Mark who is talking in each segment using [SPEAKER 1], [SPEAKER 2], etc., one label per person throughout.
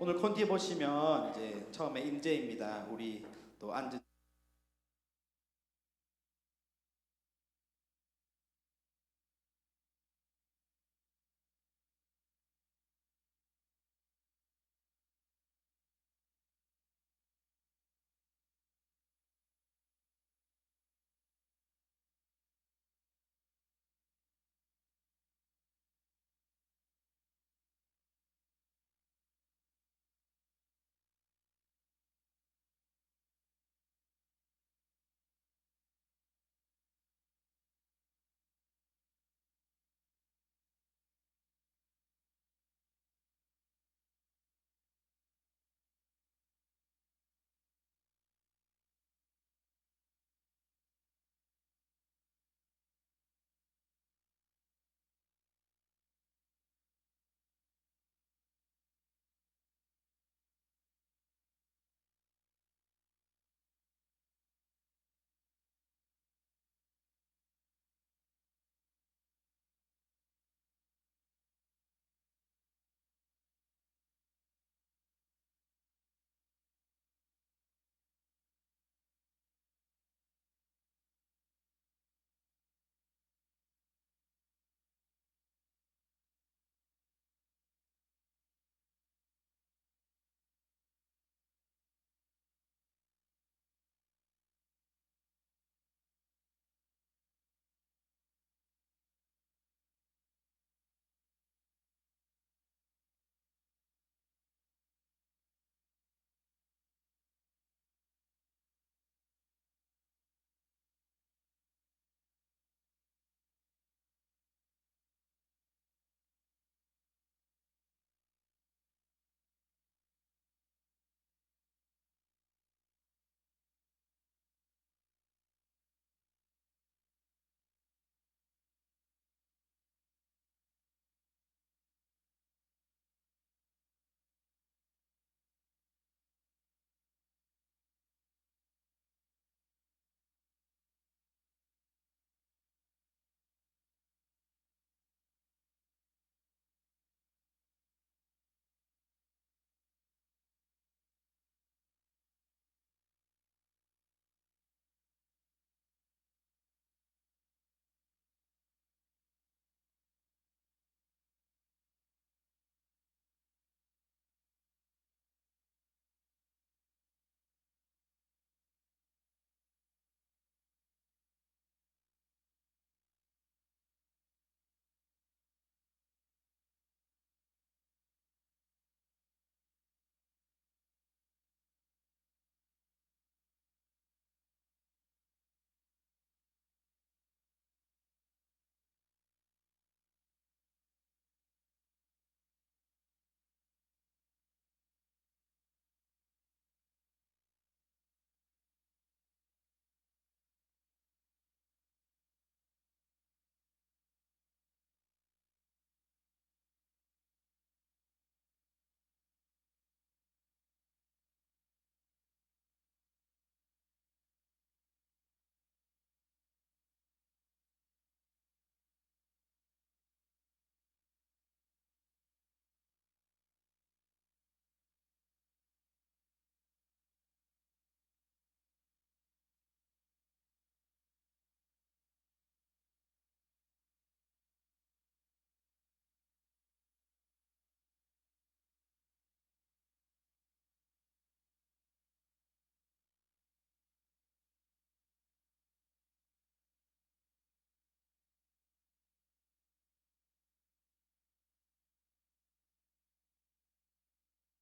[SPEAKER 1] 오늘 콘티 보시면 이제 처음에 임재입니다. 우리 또 앉은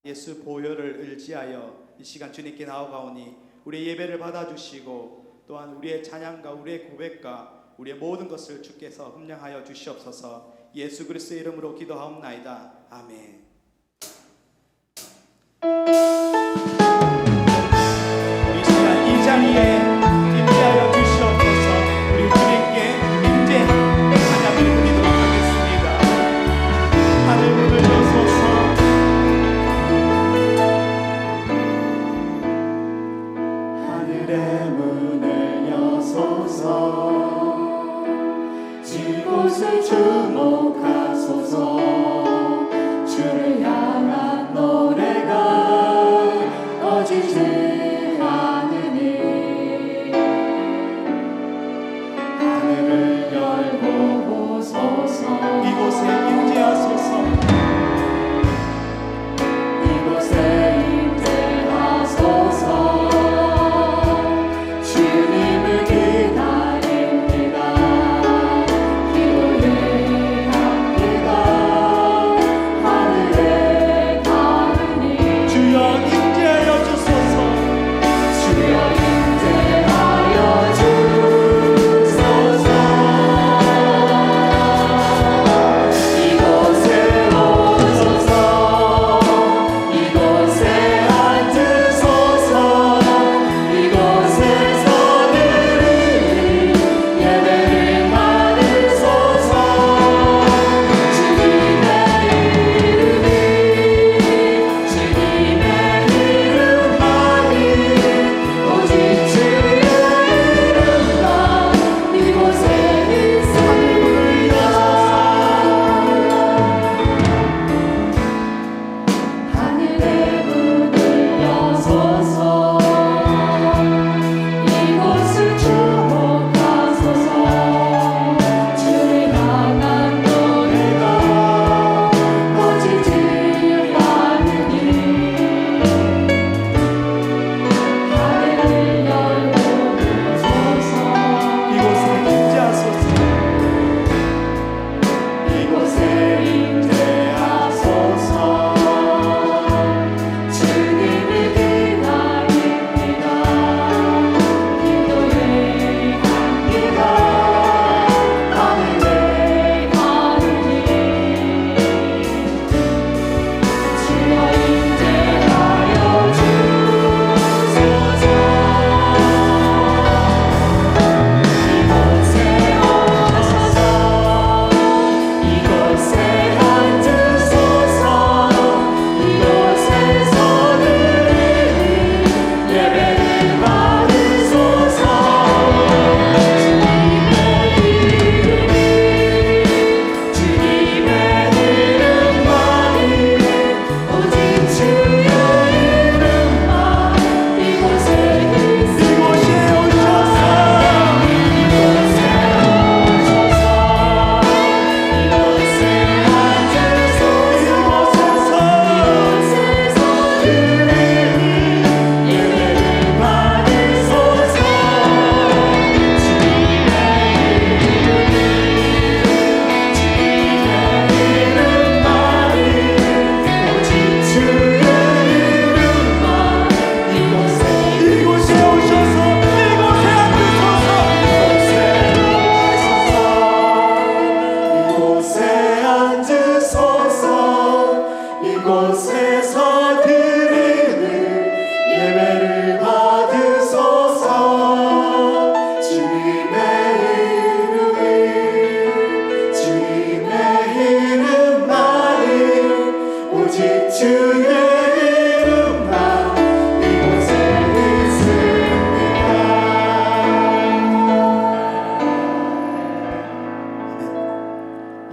[SPEAKER 1] 예수 보혈을 의지하여 이 시간 주님께 나아가오니 우리의 예배를 받아주시고 또한 우리의 찬양과 우리의 고백과 우리의 모든 것을 주께서 흠량하여 주시옵소서. 예수 그리스도의 이름으로 기도하옵나이다. 아멘. 우리 시간 이 자리에 임재하여 주시옵소서. 우리 주님께 임재 찬양을 드리도록 하겠습니다. 하늘 문을 여소서.
[SPEAKER 2] 하늘의 문을 여소서. 이곳을 주목하소서. 주를 향한 노래가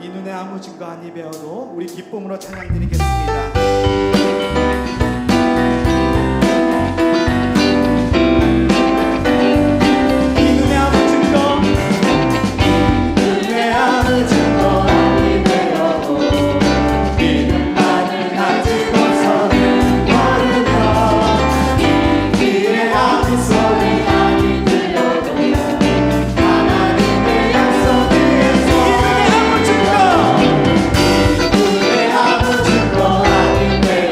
[SPEAKER 1] 이 눈에 아무 증거 아니 배워도 우리 기쁨으로 찬양드리겠습니다. 이 눈에 아무 증거
[SPEAKER 2] 눈에 아무 증거 아니 되어도 믿음만을 가지고서는 모르며 귀에 아무 소리 아니 들려도 하나님의 약속 위에서
[SPEAKER 1] 이 눈에 아무 증거
[SPEAKER 2] 눈에 아무 증거 아니 되어도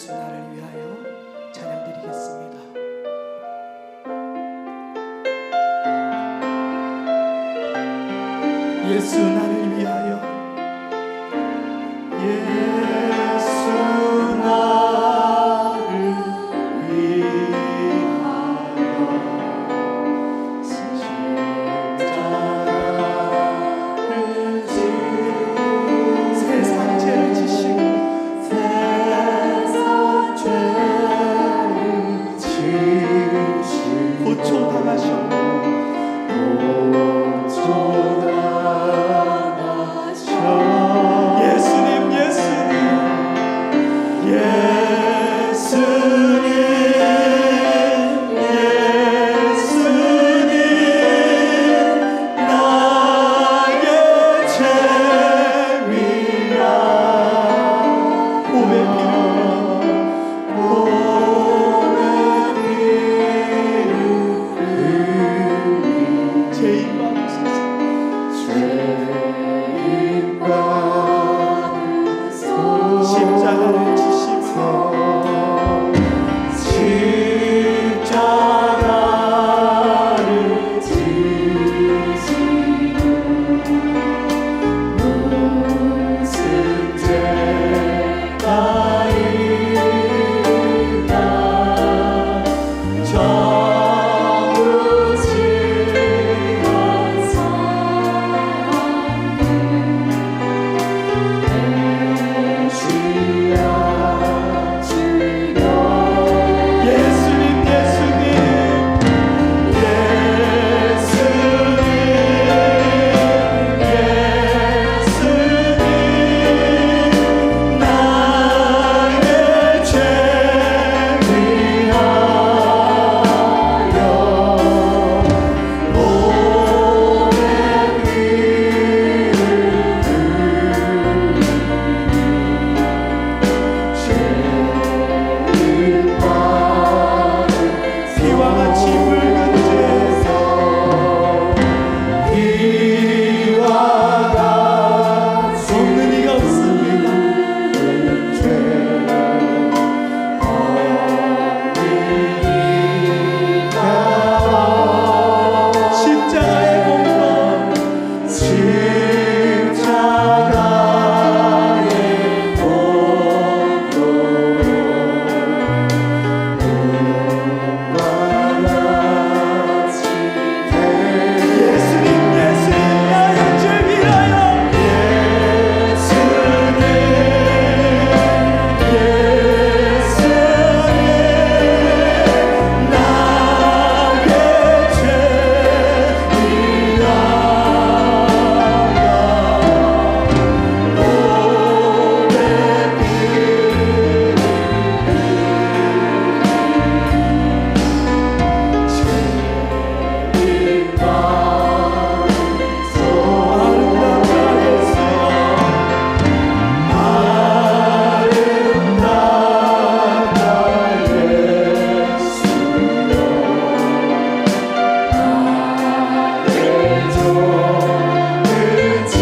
[SPEAKER 1] 예수 나를 위하여 찬양드리겠습니다. 예수 나를 위하여 예수 나를 위하여 십자가를 지고 세상 죄를 지시고
[SPEAKER 2] 세상 죄를 지시고
[SPEAKER 1] 고초당하셨고 예수님 예수님 예수님 예수님 나의 죄 위라 몸의 피를 죄인 받으소서 십자가를 지시고
[SPEAKER 2] 십자가를 지시고 무슨 죄가 있나 정우지한
[SPEAKER 1] 예수님 예수님 예수님 나의 죄 위하여 몸의 피와 같이 붉은 죄 피와 같이 없는 이가 없습니다. 십자가의 공로 십자가의 예수님 예수님 나의 죄 위하여 예수님 예수님 나의 죄 위하여 예수님 예수님 나의 죄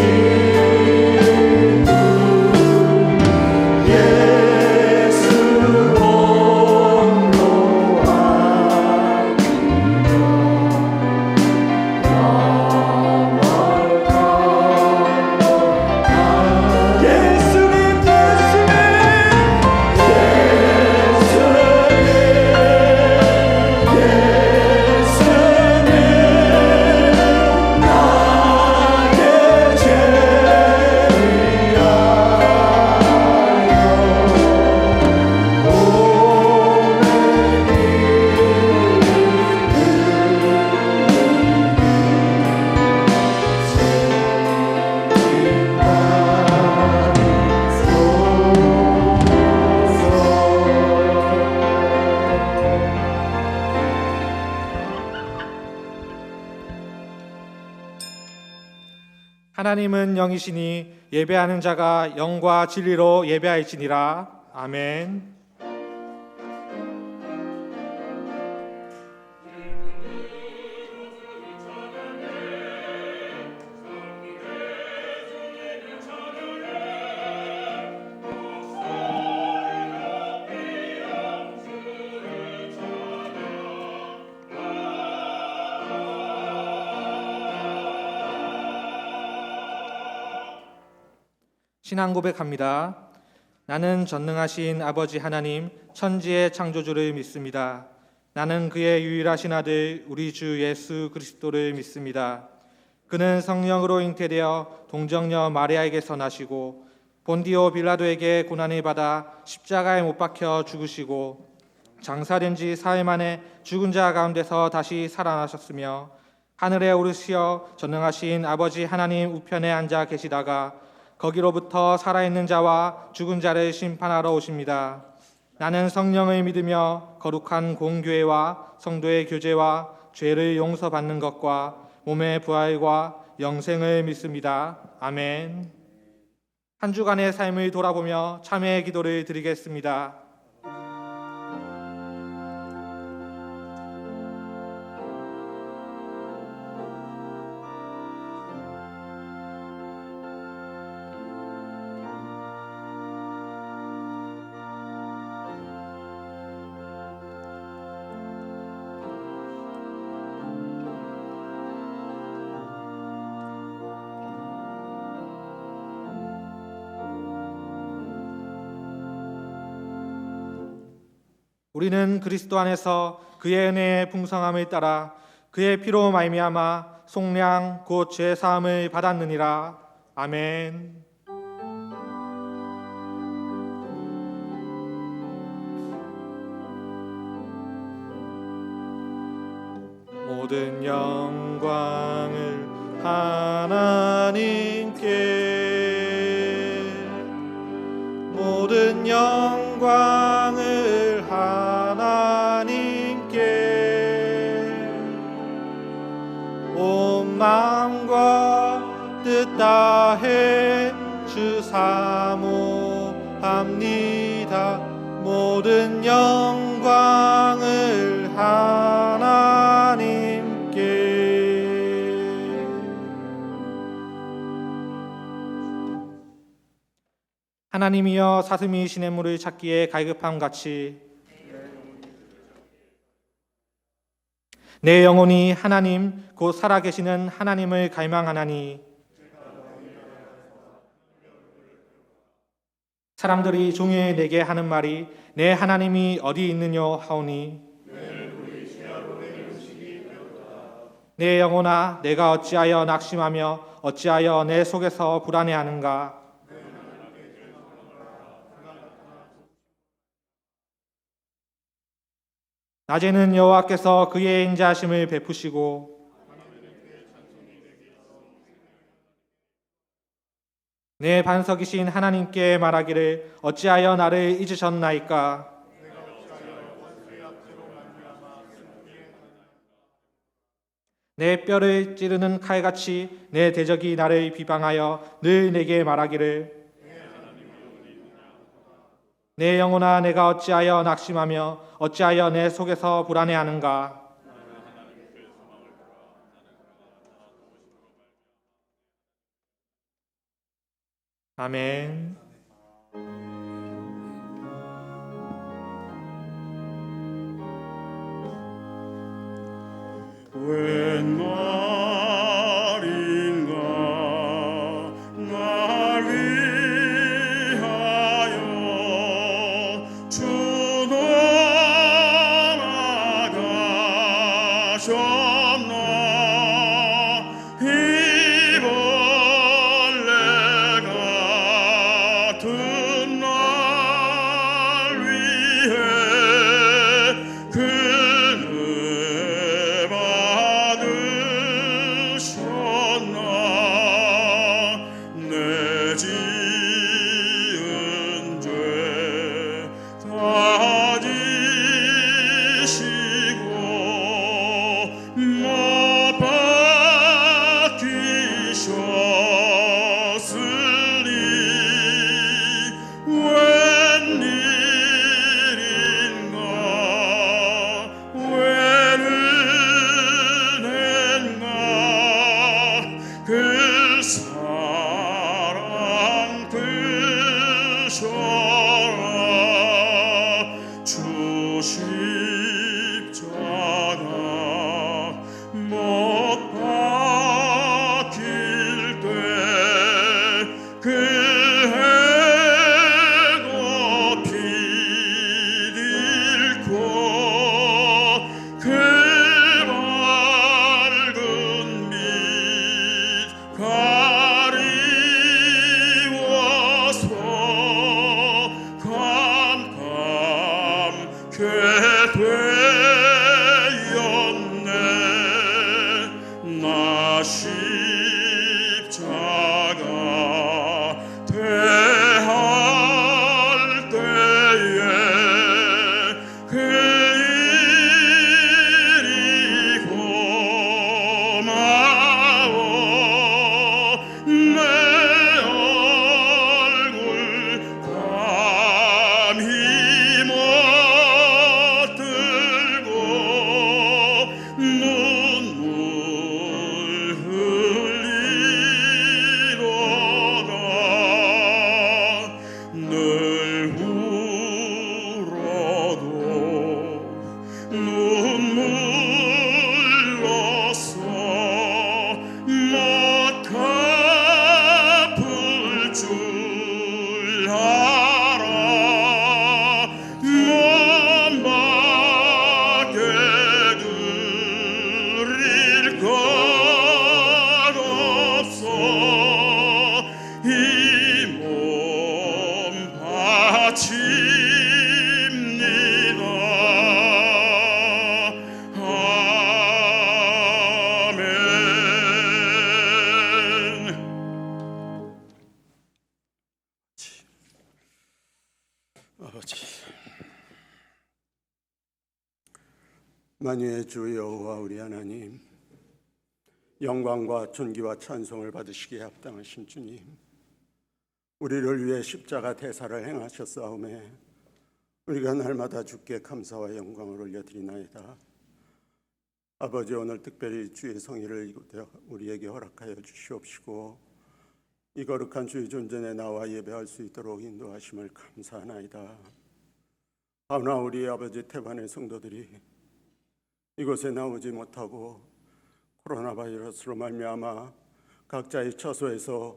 [SPEAKER 3] 하나님은 영이시니 예배하는 자가 영과 진리로 예배하시니라. 아멘. 신앙 고백합니다. 나는 전능하신 아버지 하나님 천지의 창조주를 믿습니다. 나는 그의 유일하신 아들 우리 주 예수 그리스도를 믿습니다. 그는 성령으로 잉태되어 동정녀 마리아에게서 나시고 본디오 빌라도에게 고난을 받아 십자가에 못 박혀 죽으시고 장사된 지 사흘 만에 죽은 자 가운데서 다시 살아나셨으며 하늘에 오르시어 전능하신 아버지 하나님 우편에 앉아 계시다가 거기로부터 살아있는 자와 죽은 자를 심판하러 오십니다. 나는 성령을 믿으며 거룩한 공교회와 성도의 교제와 죄를 용서받는 것과 몸의 부활과 영생을 믿습니다. 아멘. 한 주간의 삶을 돌아보며 참회의 기도를 드리겠습니다. 우리는 그리스도 안에서 그의 은혜의 풍성함을 따라 그의 피로 말미암아 속량 곧 죄 사함을 받았느니라. 아멘. 모든 영광을 하나님께, 모든 영광을 하나님께, 온 마음과 뜻 다해 주 사모합니다. 모든 영광을 하나님께. 하나님이여 사슴이 시냇물을 찾기에 갈급함 같이 내 영혼이 하나님 곧 살아계시는 하나님을 갈망하나니, 사람들이 종일 내게 하는 말이 내 하나님이 어디 있느뇨 하오니, 내 영혼아 내가 어찌하여 낙심하며 어찌하여 내 속에서 불안해하는가. 낮에는 여호와께서 그의 인자하심을 베푸시고 내 반석이신 하나님께 말하기를 어찌하여 나를 잊으셨나이까. 내 뼈를 찌르는 칼같이 내 대적이 나를 비방하여 늘 내게 말하기를 내 영혼아 내가 어찌하여 낙심하며 어찌하여 내 속에서 불안해하는가. 아멘.
[SPEAKER 2] 웬 말인가 날 위하여 주 돌아가셨나. 이 벌레 같은 날 위해 그늘 받으셨나. 내 지은 죄 다 지시고 못 박히셨으니 웬일인가 웬 은혜인가. 그 사랑 드셔라. 주 십자가 못 박힐 때 그
[SPEAKER 4] 하라 몸 밖에 드릴 것 없어 이 몸 바칩니다. 아멘. 아버지, 만유의 주 여호와 우리 하나님, 영광과 존귀와 찬송을 받으시기에 합당하신 주님, 우리를 위해 십자가 대사를 행하셨사오매 우리가 날마다 주께 감사와 영광을 올려드리나이다. 아버지, 오늘 특별히 주의 성의를 우리에게 허락하여 주시옵시고 이 거룩한 주의 존전에 나와 예배할 수 있도록 인도하심을 감사하나이다. 하오나 우리 아버지 태반의 성도들이 이곳에 나오지 못하고 코로나 바이러스로 말미암아 각자의 처소에서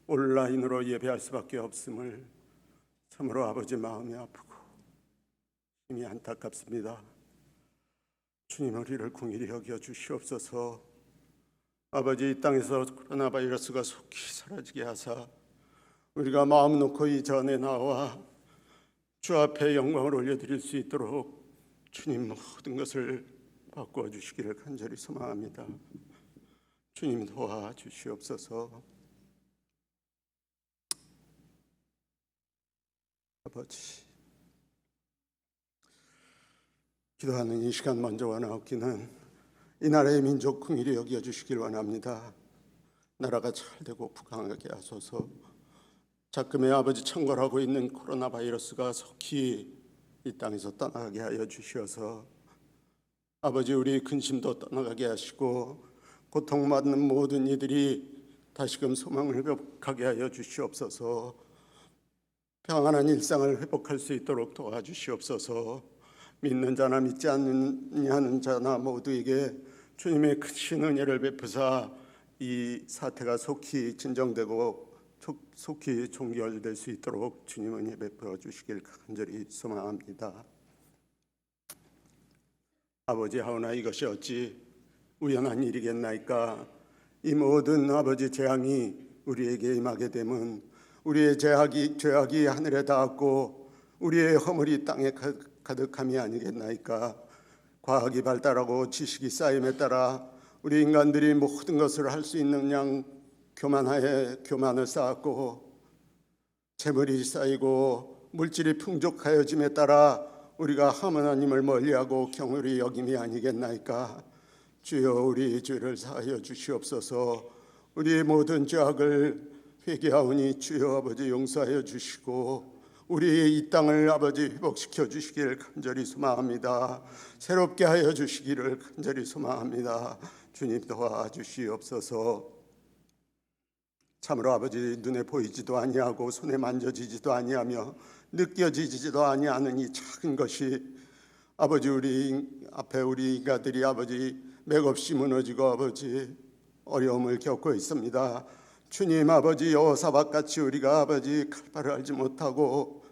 [SPEAKER 4] 온라인으로 예배할 수밖에 없음을 참으로 아버지 마음이 아프고 힘이 안타깝습니다. 주님, 우리를 긍휼히 여겨 주시옵소서. 아버지, 이 땅에서 코로나 바이러스가 속히 사라지게 하사 우리가 마음 놓고 이 전에 나와 주 앞에 영광을 올려드릴 수 있도록 주님 모든 것을 바꾸어 주시기를 간절히 소망합니다. 주님 도와주시옵소서. 아버지, 기도하는 이 시간 먼저 원하옵기는 이 나라의 민족 긍휼히 여겨주시길 원합니다. 나라가 잘되고 부강하게 하소서. 작금의 아버지 청걸하고 있는 코로나 바이러스가 속히 이 땅에서 떠나게 하여 주시어서 아버지, 우리 근심도 떠나가게 하시고 고통받는 모든 이들이 다시금 소망을 회복하게 하여 주시옵소서. 평안한 일상을 회복할 수 있도록 도와주시옵소서. 믿는 자나 믿지 않는 자나 모두에게 주님의 크신 은혜를 베푸사 이 사태가 속히 진정되고 속히 종결될 수 있도록 주님 은혜 베풀어 주시길 간절히 소망합니다. 아버지, 하오나 이것이 어찌 우연한 일이겠나이까. 이 모든 아버지 재앙이 우리에게 임하게 되면 우리의 죄악이 하늘에 닿았고 우리의 허물이 땅에 가득함이 아니겠나이까. 과학이 발달하고 지식이 쌓임에 따라 우리 인간들이 모든 것을 할 수 있는 양 교만을 쌓았고 재물이 쌓이고 물질이 풍족하여짐에 따라 우리가 하나님을 멀리하고 경홀히 여김이 아니겠나이까. 주여, 우리 죄를 사하여 주시옵소서. 우리의 모든 죄악을 회개하오니 주여 아버지 용서하여 주시고 우리 이 땅을 아버지 회복시켜 주시기를 간절히 소망합니다. 새롭게 하여 주시기를 간절히 소망합니다. 주님 도와주시옵소서. 참으로 아버지, 눈에 보이지도 아니하고 손에 만져지지도 아니하며 느껴지지도 아니하는 이 작은 것이 아버지 우리 앞에 우리 인간들이 아버지 맥없이 무너지고 아버지 어려움을 겪고 있습니다. 주님, 아버지 여호사밧같이 우리가 아버지 칼바를 알지 못하고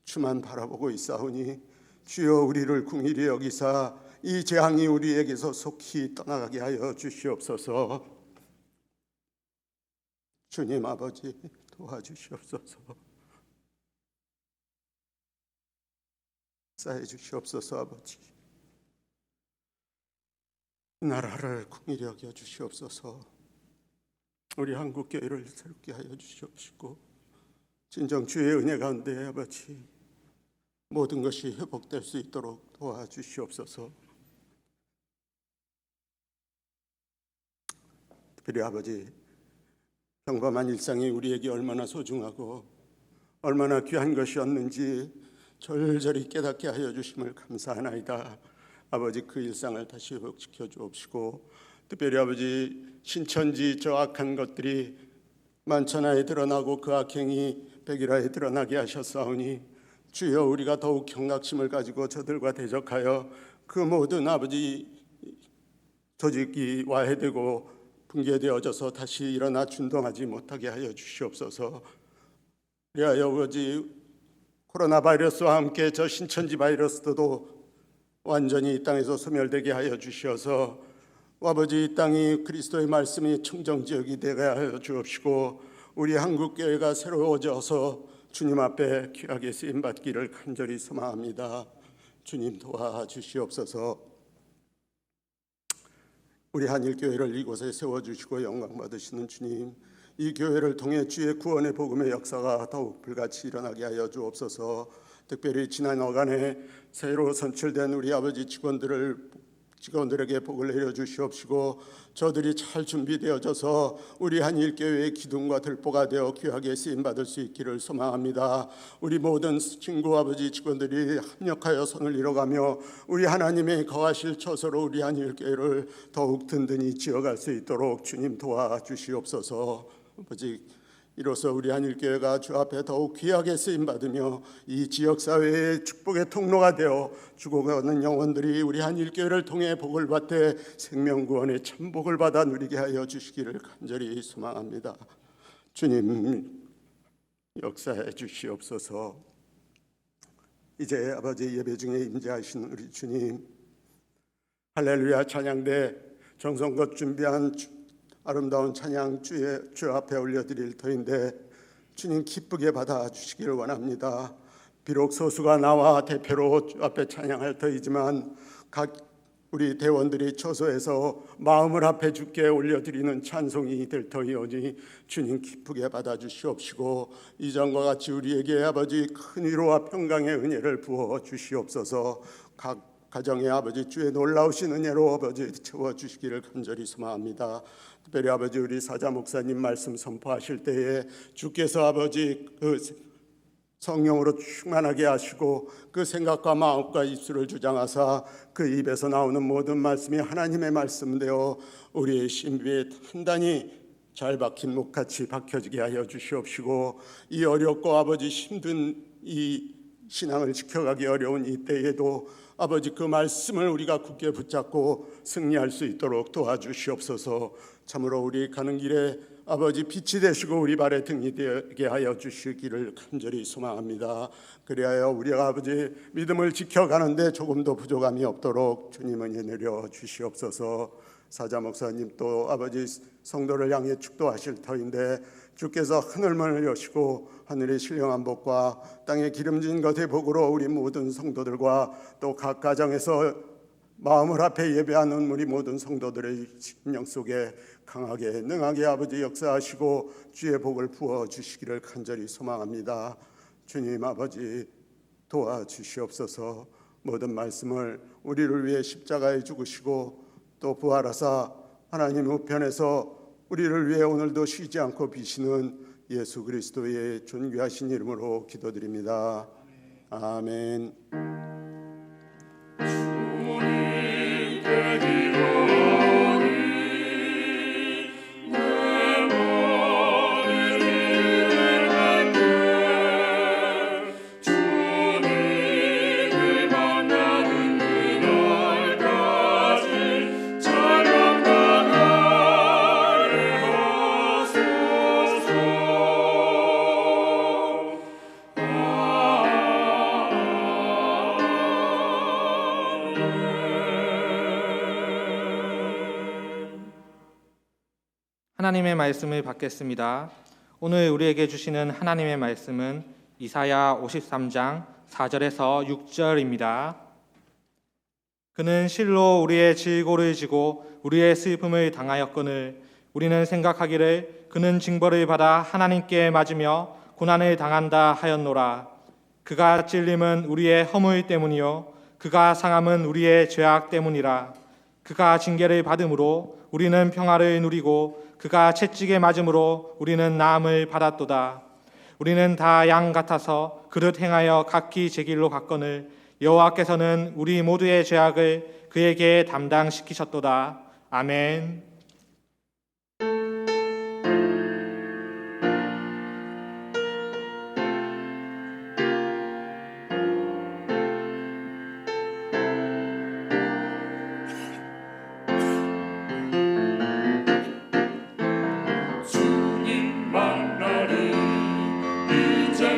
[SPEAKER 4] 주만 바라보고 있사오니 주여 우리를 긍휼히 여기사 이 재앙이 우리에게서 속히 떠나가게 하여 주시옵소서. 주님 아버지 도와주시옵소서. 쌓여 주시옵소서. 아버지, 나라를 긍휼히 여겨 주시옵소서. 우리 한국 교회를 새롭게 하여 주시옵시고 진정 주의 은혜 가운데 아버지 모든 것이 회복될 수 있도록 도와주시옵소서. 특별히 아버지, 평범한 일상이 우리에게 얼마나 소중하고 얼마나 귀한 것이었는지 절절히 깨닫게 하여 주심을 감사하나이다. 아버지, 그 일상을 다시 회복시켜 주옵시고 특별히 아버지 신천지 저 악한 것들이 만천하에 드러나고 그 악행이 백일하에 드러나게 하셨사오니 주여 우리가 더욱 경각심을 가지고 저들과 대적하여 그 모든 아버지 조직이 와해되고 붕괴되어져서 다시 일어나 준동하지 못하게 하여 주시옵소서. 그리하여 아버지 코로나 바이러스와 함께 저 신천지 바이러스도 완전히 이 땅에서 소멸되게 하여 주시어서 아버지 이 땅이 그리스도의 말씀이 청정지역이 되게 하여 주옵시고 우리 한국교회가 새로워져서 주님 앞에 귀하게 쓰임받기를 간절히 소망합니다. 주님 도와주시옵소서. 우리 한일교회를 이곳에 세워주시고 영광 받으시는 주님, 이 교회를 통해 주의 구원의 복음의 역사가 더욱 불같이 일어나게 하여 주옵소서. 특별히 지난 어간에 새로 선출된 우리 아버지 직원들에게 복을 내려 주시옵시고 저들이 잘 준비되어져서 우리 한일교회의 기둥과 들보가 되어 귀하게 쓰임받을 수 있기를 소망합니다. 우리 모든 친구 아버지 직원들이 합력하여 손을 이뤄가며 우리 하나님의 거하실 처소로 우리 한일교회를 더욱 든든히 지어갈 수 있도록 주님 도와주시옵소서. 아버지 이로써 우리 한일교회가 주 앞에 더욱 귀하게 쓰임받으며 이 지역사회의 축복의 통로가 되어 죽어가는 영혼들이 우리 한일교회를 통해 복을 받되 생명구원의 참복을 받아 누리게 하여 주시기를 간절히 소망합니다. 주님 역사해 주시옵소서. 이제 아버지 예배 중에 임재하신 우리 주님, 할렐루야 찬양대 정성껏 준비한 아름다운 찬양 주 앞에 올려드릴 터인데 주님 기쁘게 받아주시기를 원합니다. 비록 소수가 나와 대표로 주 앞에 찬양할 터이지만 각 우리 대원들이 처소에서 마음을 앞에 주께 올려드리는 찬송이 될 터이오니 주님 기쁘게 받아주시옵시고 이전과 같이 우리에게 아버지 큰 위로와 평강의 은혜를 부어 주시옵소서. 각 가정의 아버지 주의 놀라우신 은혜로 아버지 채워주시기를 간절히 소망합니다. 특별히 아버지 우리 사자 목사님 말씀 선포하실 때에 주께서 아버지 그 성령으로 충만하게 하시고 그 생각과 마음과 입술을 주장하사 그 입에서 나오는 모든 말씀이 하나님의 말씀 되어 우리의 신비에 단단히 잘 박힌 목같이 박혀지게 하여 주시옵시고 이 어렵고 아버지 힘든 이 신앙을 지켜가기 어려운 이 때에도 아버지 그 말씀을 우리가 굳게 붙잡고 승리할 수 있도록 도와주시옵소서. 참으로 우리 가는 길에 아버지 빛이 되시고 우리 발에 등이 되게 하여 주시기를 간절히 소망합니다. 그리하여 우리가 아버지 믿음을 지켜가는데 조금도 부족함이 없도록 주님 은혜 내려 주시옵소서. 사자 목사님 또 아버지 성도를 향해 축도하실 터인데 주께서 하늘문을 여시고 하늘의 신령한 복과 땅의 기름진 것의 복으로 우리 모든 성도들과 또 각 가정에서 마음을 앞에 예배하는 우리 모든 성도들의 심령 속에 강하게 능하게 아버지 역사하시고 주의 복을 부어 주시기를 간절히 소망합니다. 주님 아버지 도와주시옵소서. 모든 말씀을 우리를 위해 십자가에 죽으시고 또 부활하사 하나님 우편에서 우리를 위해 오늘도 쉬지 않고 비시는 예수 그리스도의 존귀하신 이름으로 기도드립니다. 아멘.
[SPEAKER 3] 하나님의 말씀을 받겠습니다. 오늘 우리에게 주시는 하나님의 말씀은 이사야 53장 4절에서 6절입니다. 그는 실로 우리의 질고를 지고 우리의 슬픔을 당하였거늘 우리는 생각하기를 그는 징벌을 받아 하나님께 맞으며 고난을 당한다 하였노라. 그가 찔림은 우리의 허물 때문이요 그가 상함은 우리의 죄악 때문이라. 그가 징계를 받음으로 우리는 평화를 누리고 그가 채찍에 맞음으로 우리는 나음을 받았도다. 우리는 다 양 같아서 그릇 행하여 각기 제 길로 갔거늘 여호와께서는 우리 모두의 죄악을 그에게 담당시키셨도다. 아멘.
[SPEAKER 2] 주님 만나리 이제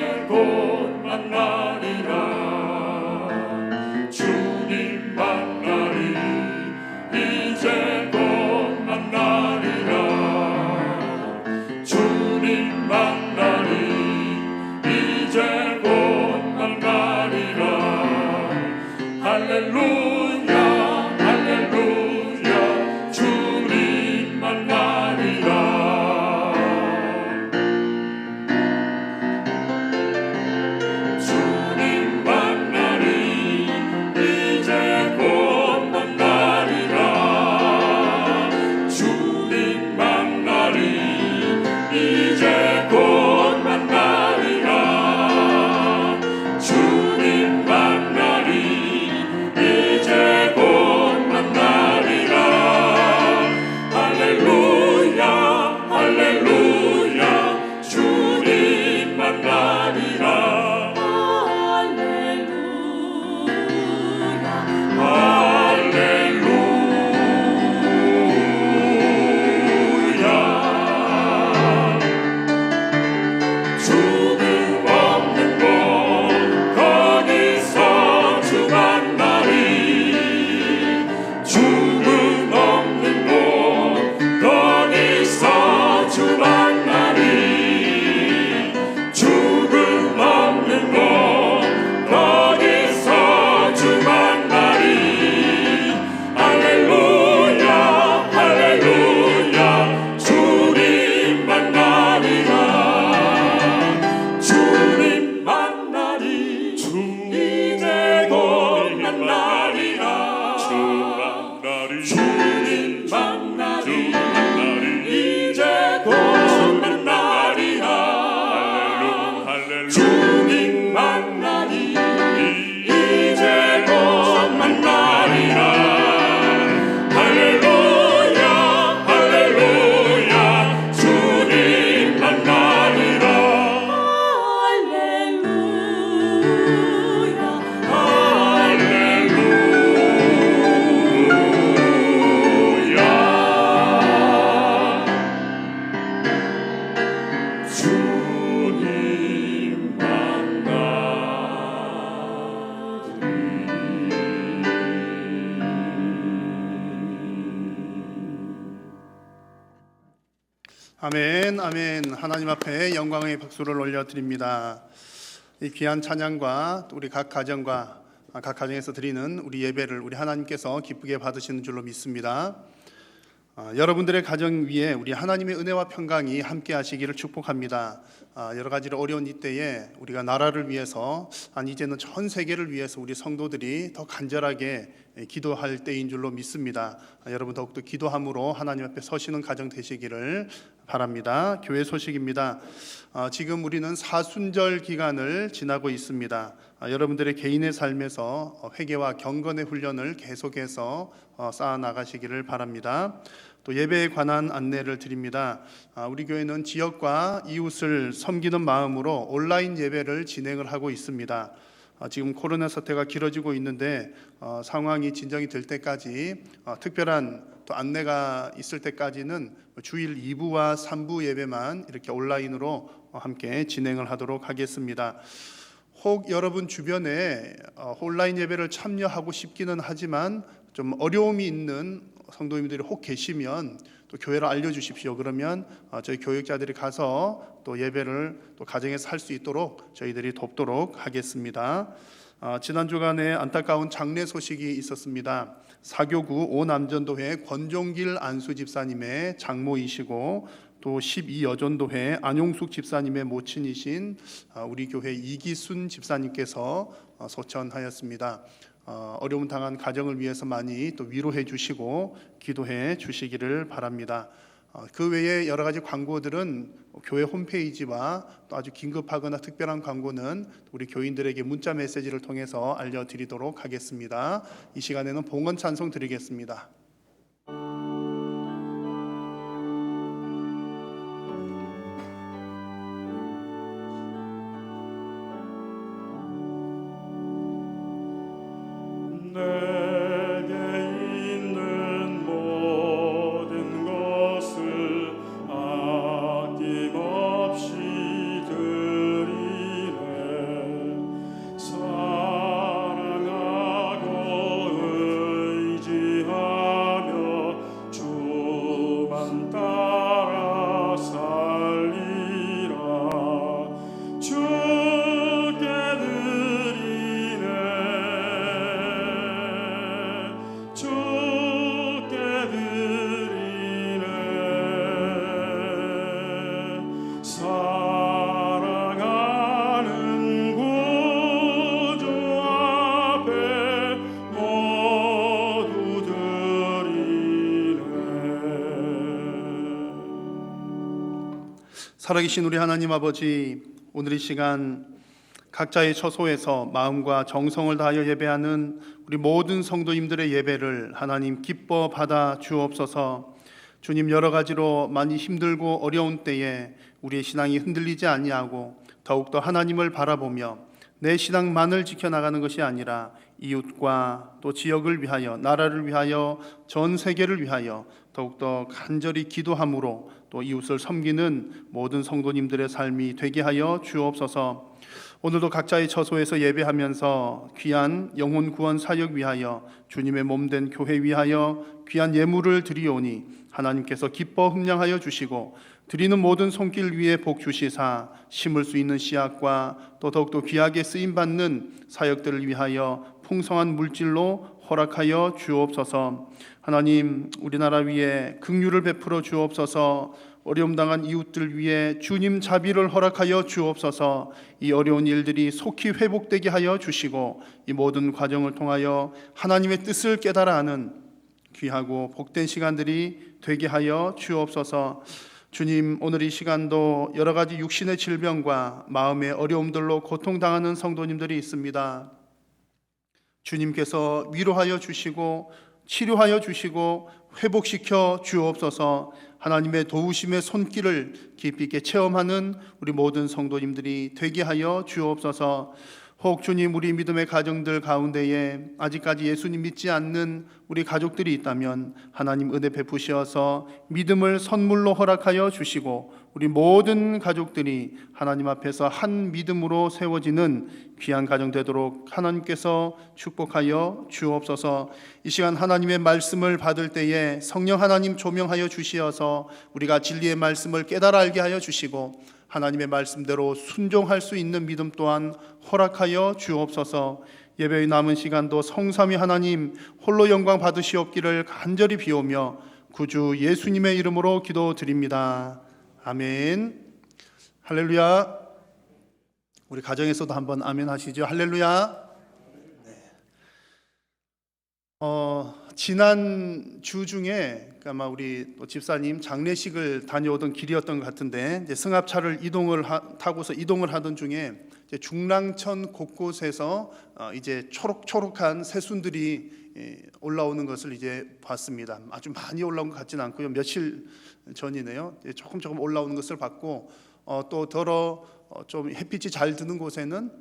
[SPEAKER 5] 아멘, 아멘. 하나님 앞에 영광의 박수를 올려드립니다. 이 귀한 찬양과 우리 각 가정과 각 가정에서 드리는 우리 예배를 우리 하나님께서 기쁘게 받으시는 줄로 믿습니다. 여러분들의 가정 위에 우리 하나님의 은혜와 평강이 함께 하시기를 축복합니다. 여러 가지로 어려운 이때에 우리가 나라를 위해서 이제는 전 세계를 위해서 우리 성도들이 더 간절하게 기도할 때인 줄로 믿습니다. 여러분 더욱더 기도함으로 하나님 앞에 서시는 가정 되시기를 바랍니다. 교회 소식입니다. 지금 우리는 사순절 기간을 지나고 있습니다. 여러분들의 개인의 삶에서 회개와 경건의 훈련을 계속해서 쌓아 나가시기를 바랍니다. 또 예배에 관한 안내를 드립니다. 우리 교회는 지역과 이웃을 섬기는 마음으로 온라인 예배를 진행을 하고 있습니다. 지금 코로나 사태가 길어지고 있는데 상황이 진정이 될 때까지 특별한 또 안내가 있을 때까지는 주일 2부와 3부 예배만 이렇게 온라인으로 함께 진행을 하도록 하겠습니다. 혹 여러분 주변에 온라인 예배를 참여하고 싶기는 하지만 좀 어려움이 있는 성도님들이 혹 계시면 또 교회를 알려주십시오. 그러면 저희 교육자들이 가서 또 예배를 또 가정에서 할 수 있도록 저희들이 돕도록 하겠습니다. 지난 주간에 안타까운 장례 소식이 있었습니다. 사교구 오남전도회 권종길 안수 집사님의 장모이시고 또 12여전도회 안용숙 집사님의 모친이신 우리 교회 이기순 집사님께서 소천하였습니다. 어려움 당한 가정을 위해서 많이 또 위로해 주시고 기도해 주시기를 바랍니다. 그 외에 여러 가지 광고들은 교회 홈페이지와 또 아주 긴급하거나 특별한 광고는 우리 교인들에게 문자 메시지를 통해서 알려드리도록 하겠습니다. 이 시간에는 봉헌 찬송 드리겠습니다. 살아계신 우리 하나님 아버지, 오늘 이 시간 각자의 처소에서 마음과 정성을 다하여 예배하는 우리 모든 성도님들의 예배를 하나님 기뻐 받아 주옵소서. 주님, 여러 가지로 많이 힘들고 어려운 때에 우리의 신앙이 흔들리지 아니하고 더욱더 하나님을 바라보며 내 신앙만을 지켜나가는 것이 아니라 이웃과 또 지역을 위하여, 나라를 위하여, 전 세계를 위하여 더욱더 간절히 기도함으로 또 이웃을 섬기는 모든 성도님들의 삶이 되게 하여 주옵소서. 오늘도 각자의 처소에서 예배하면서 귀한 영혼 구원 사역 위하여, 주님의 몸된 교회 위하여 귀한 예물을 드리오니 하나님께서 기뻐 흠량하여 주시고 드리는 모든 손길 위에 복 주시사 심을 수 있는 씨앗과 또 더욱더 귀하게 쓰임받는 사역들을 위하여 풍성한 물질로 허락하여 주옵소서. 하나님, 우리나라 위에 긍휼을 베풀어 주옵소서. 어려움 당한 이웃들 위해 주님 자비를 허락하여 주옵소서. 이 어려운 일들이 속히 회복되게 하여 주시고 이 모든 과정을 통하여 하나님의 뜻을 깨달아 아는 귀하고 복된 시간들이 되게 하여 주옵소서. 주님, 오늘 이 시간도 여러 가지 육신의 질병과 마음의 어려움들로 고통당하는 성도님들이 있습니다. 주님께서 위로하여 주시고 치료하여 주시고 회복시켜 주옵소서. 하나님의 도우심의 손길을 깊이 있게 체험하는 우리 모든 성도님들이 되게 하여 주옵소서. 혹 주님 우리 믿음의 가정들 가운데에 아직까지 예수님 믿지 않는 우리 가족들이 있다면 하나님 은혜 베푸시어서 믿음을 선물로 허락하여 주시고 우리 모든 가족들이 하나님 앞에서 한 믿음으로 세워지는 귀한 가정 되도록 하나님께서 축복하여 주옵소서. 이 시간 하나님의 말씀을 받을 때에 성령 하나님 조명하여 주시어서 우리가 진리의 말씀을 깨달아 알게 하여 주시고 하나님의 말씀대로 순종할 수 있는 믿음 또한 허락하여 주옵소서. 예배의 남은 시간도 성삼위 하나님 홀로 영광 받으시옵기를 간절히 비오며 구주 예수님의 이름으로 기도드립니다. 아멘. 할렐루야. 우리 가정에서도 한번 아멘 하시죠. 할렐루야. 지난 주 중에 아마 우리 집사님 장례식을 다녀오던 길이었던 것 같은데 이제 승합차를 타고서 이동을 하던 중에 이제 중랑천 곳곳에서 이제 초록초록한 새순들이 올라오는 것을 이제 봤습니다. 아주 많이 올라온 것 같지는 않고요. 며칠 전이네요. 조금 올라오는 것을 봤고 또 좀 햇빛이 잘 드는 곳에는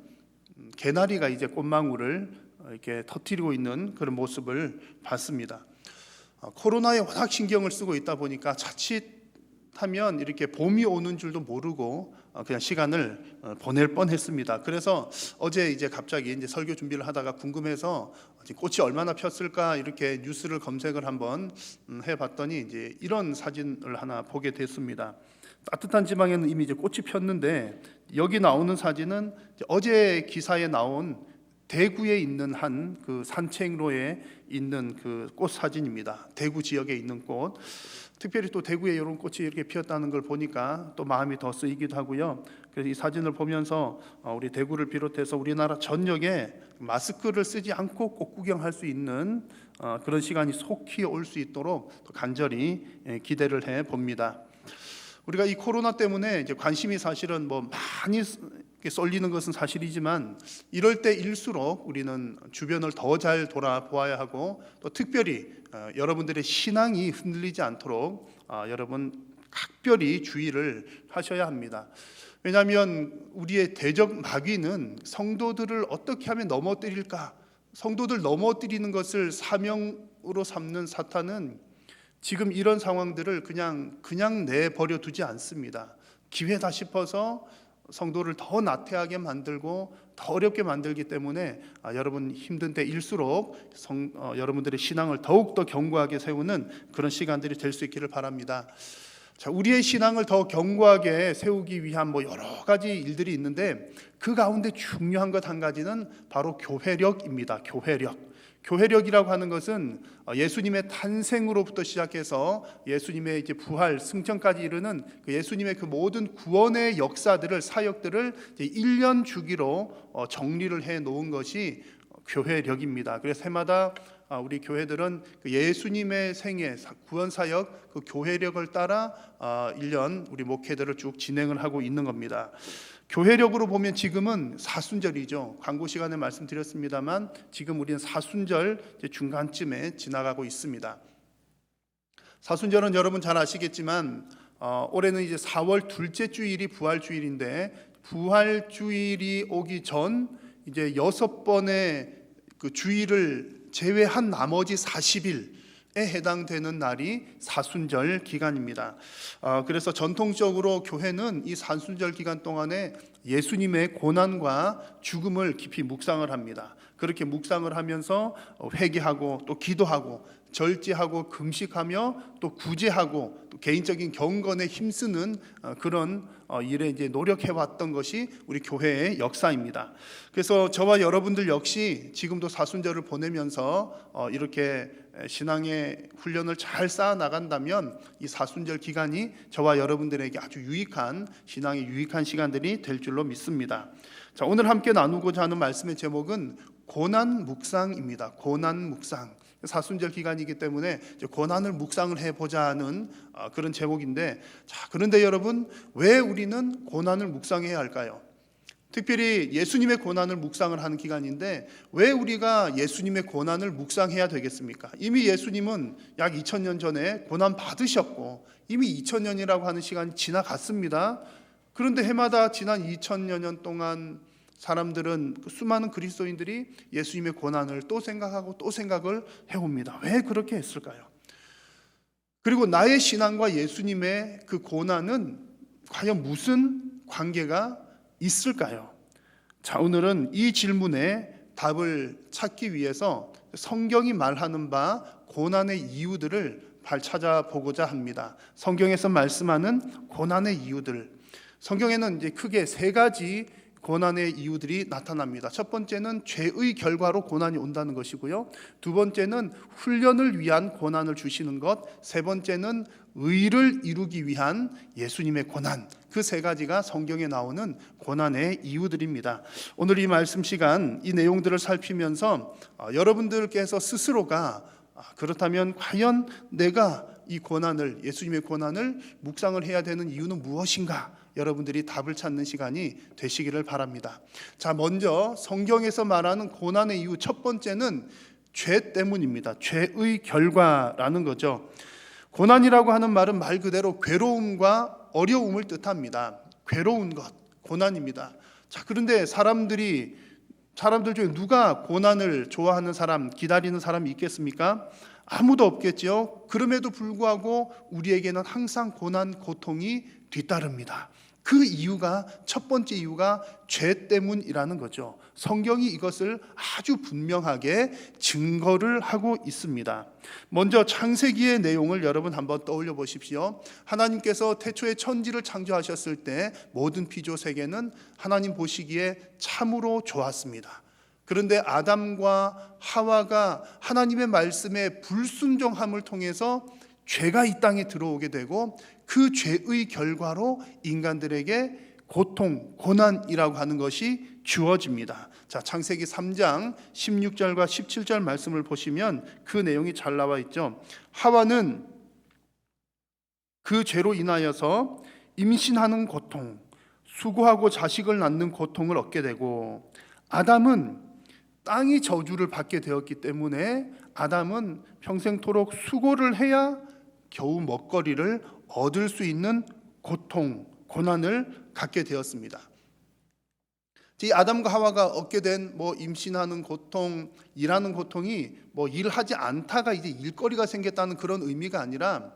[SPEAKER 5] 개나리가 이제 꽃망울을 이렇게 터뜨리고 있는 그런 모습을 봤습니다. 코로나에 워낙 신경을 쓰고 있다 보니까 자칫하면 이렇게 봄이 오는 줄도 모르고 그냥 시간을 보낼 뻔했습니다. 그래서 어제 이제 갑자기 이제 설교 준비를 하다가 궁금해서 꽃이 얼마나 폈을까 이렇게 뉴스를 검색을 한번 해봤더니 이제 이런 사진을 하나 보게 됐습니다. 따뜻한 지방에는 이미 이제 꽃이 폈는데 여기 나오는 사진은 어제 기사에 나온 대구에 있는 한 그 산책로에 있는 그 꽃 사진입니다. 대구 지역에 있는 꽃. 특별히 또 대구에 이런 꽃이 이렇게 피었다는 걸 보니까 또 마음이 더 쓰이기도 하고요. 그래서 이 사진을 보면서 우리 대구를 비롯해서 우리나라 전역에 마스크를 쓰지 않고 꽃 구경할 수 있는 그런 시간이 속히 올 수 있도록 간절히 기대를 해 봅니다. 우리가 이 코로나 때문에 이제 관심이 사실은 뭐 많이 쏠리는 것은 사실이지만 이럴 때일수록 우리는 주변을 더 잘 돌아보아야 하고 또 특별히 여러분들의 신앙이 흔들리지 않도록 여러분 각별히 주의를 하셔야 합니다. 왜냐하면 우리의 대적 마귀는 성도들을 어떻게 하면 넘어뜨릴까? 성도들 넘어뜨리는 것을 사명으로 삼는 사탄은 지금 이런 상황들을 그냥 내버려 두지 않습니다. 기회다 싶어서 성도를 더 나태하게 만들고 더 어렵게 만들기 때문에 여러분 힘든 때일수록 여러분들의 신앙을 더욱더 견고하게 세우는 그런 시간들이 될 수 있기를 바랍니다. 자, 우리의 신앙을 더 견고하게 세우기 위한 뭐 여러 가지 일들이 있는데 그 가운데 중요한 것 한 가지는 바로 교회력입니다. 교회력이라고 하는 것은 예수님의 탄생으로부터 시작해서 예수님의 이제 부활, 승천까지 이르는 그 예수님의 그 모든 구원의 역사들을 사역들을 이제 1년 주기로 정리를 해 놓은 것이 교회력입니다. 그래서 해마다 우리 교회들은 그 예수님의 생애, 구원 사역 그 교회력을 따라 1년 우리 목회들을 쭉 진행을 하고 있는 겁니다. 교회력으로 보면 지금은 사순절이죠. 광고 시간에 말씀드렸습니다만 지금 우리는 사순절 중간쯤에 지나가고 있습니다. 사순절은 여러분 잘 아시겠지만 올해는 이제 4월 둘째 주일이 부활주일인데 부활주일이 오기 전 이제 6번의 그 주일을 제외한 나머지 40일 해당되는 날이 사순절 기간입니다. 그래서 전통적으로 교회는 이 사순절 기간 동안에 예수님의 고난과 죽음을 깊이 묵상을 합니다. 그렇게 묵상을 하면서 회개하고 또 기도하고 절제하고 금식하며 또 구제하고 또 개인적인 경건에 힘쓰는 그런 일에 이제 노력해왔던 것이 우리 교회의 역사입니다. 그래서 저와 여러분들 역시 지금도 사순절을 보내면서 이렇게 신앙의 훈련을 잘 쌓아 나간다면 이 사순절 기간이 저와 여러분들에게 아주 유익한 신앙의 유익한 시간들이 될 줄로 믿습니다. 자, 오늘 함께 나누고자 하는 말씀의 제목은 고난 묵상입니다. 고난 묵상. 사순절 기간이기 때문에 고난을 묵상을 해보자는 그런 제목인데, 자, 그런데 여러분 왜 우리는 고난을 묵상해야 할까요? 특별히 예수님의 고난을 묵상을 하는 기간인데 왜 우리가 예수님의 고난을 묵상해야 되겠습니까? 이미 예수님은 약 2000년 전에 고난 받으셨고 이미 2000년이라고 하는 시간이 지나갔습니다. 그런데 해마다 지난 2000여 년 동안 사람들은, 그 수많은 그리스도인들이 예수님의 고난을 또 생각하고 또 생각을 해옵니다. 왜 그렇게 했을까요? 그리고 나의 신앙과 예수님의 그 고난은 과연 무슨 관계가 있을까요? 자, 오늘은 이 질문에 답을 찾기 위해서 성경이 말하는 바 고난의 이유들을 찾아보고자 합니다. 성경에서 말씀하는 고난의 이유들, 성경에는 이제 크게 세 가지 고난의 이유들이 나타납니다. 첫 번째는 죄의 결과로 고난이 온다는 것이고요. 두 번째는 훈련을 위한 고난을 주시는 것, 세 번째는 의를 이루기 위한 예수님의 고난. 그 세 가지가 성경에 나오는 고난의 이유들입니다. 오늘 이 말씀 시간 이 내용들을 살피면서 여러분들께서 스스로가 그렇다면 과연 내가 이 고난을, 예수님의 고난을 묵상을 해야 되는 이유는 무엇인가? 여러분들이 답을 찾는 시간이 되시기를 바랍니다. 자, 먼저 성경에서 말하는 고난의 이유 첫 번째는 죄 때문입니다. 죄의 결과라는 거죠. 고난이라고 하는 말은 말 그대로 괴로움과 어려움을 뜻합니다. 괴로운 것, 고난입니다. 자, 그런데 사람들 중에 누가 고난을 좋아하는 사람, 기다리는 사람이 있겠습니까? 아무도 없겠죠. 그럼에도 불구하고 우리에게는 항상 고난, 고통이 뒤따릅니다. 그 이유가, 첫 번째 이유가 죄 때문이라는 거죠. 성경이 이것을 아주 분명하게 증거를 하고 있습니다. 먼저 창세기의 내용을 여러분 한번 떠올려 보십시오. 하나님께서 태초에 천지를 창조하셨을 때 모든 피조 세계는 하나님 보시기에 참으로 좋았습니다. 그런데 아담과 하와가 하나님의 말씀에 불순종함을 통해서 죄가 이 땅에 들어오게 되고 그 죄의 결과로 인간들에게 고통, 고난이라고 하는 것이 주어집니다. 자, 창세기 3장 16절과 17절 말씀을 보시면 그 내용이 잘 나와 있죠. 하와는 그 죄로 인하여서 임신하는 고통, 수고하고 자식을 낳는 고통을 얻게 되고, 아담은 땅이 저주를 받게 되었기 때문에 아담은 평생토록 수고를 해야 겨우 먹거리를 얻을 수 있는 고통, 고난을 갖게 되었습니다. 이 아담과 하와가 얻게 된 임신하는 고통, 일하는 고통이 일하지 않다가 이제 일거리가 생겼다는 그런 의미가 아니라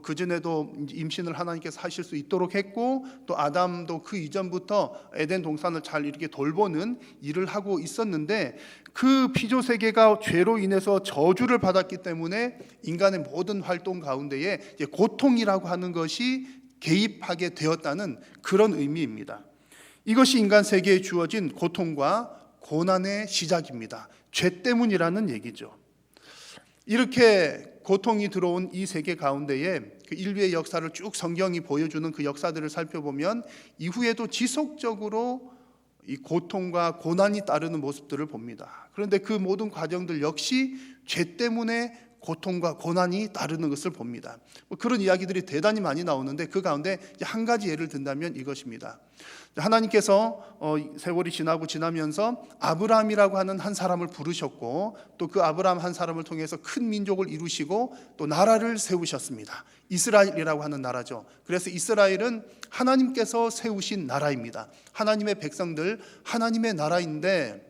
[SPEAKER 5] 그전에도 임신을 하나님께서 하실 수 있도록 했고, 또 아담도 그 이전부터 에덴 동산을 잘 이렇게 돌보는 일을 하고 있었는데, 그 피조 세계가 죄로 인해서 저주를 받았기 때문에 인간의 모든 활동 가운데에 고통이라고 하는 것이 개입하게 되었다는 그런 의미입니다. 이것이 인간 세계에 주어진 고통과 고난의 시작입니다. 죄 때문이라는 얘기죠. 이렇게 고통이 들어온 이 세계 가운데에 그 인류의 역사를 쭉 성경이 보여주는 그 역사들을 살펴보면 이후에도 지속적으로 이 고통과 고난이 따르는 모습들을 봅니다. 그런데 그 모든 과정들 역시 죄 때문에 고통과 고난이 따르는 것을 봅니다. 그런 이야기들이 대단히 많이 나오는데 그 가운데 한 가지 예를 든다면 이것입니다. 하나님께서 세월이 지나면서 아브라함이라고 하는 한 사람을 부르셨고, 또 그 아브라함 한 사람을 통해서 큰 민족을 이루시고 또 나라를 세우셨습니다. 이스라엘이라고 하는 나라죠. 그래서 이스라엘은 하나님께서 세우신 나라입니다. 하나님의 백성들, 하나님의 나라인데,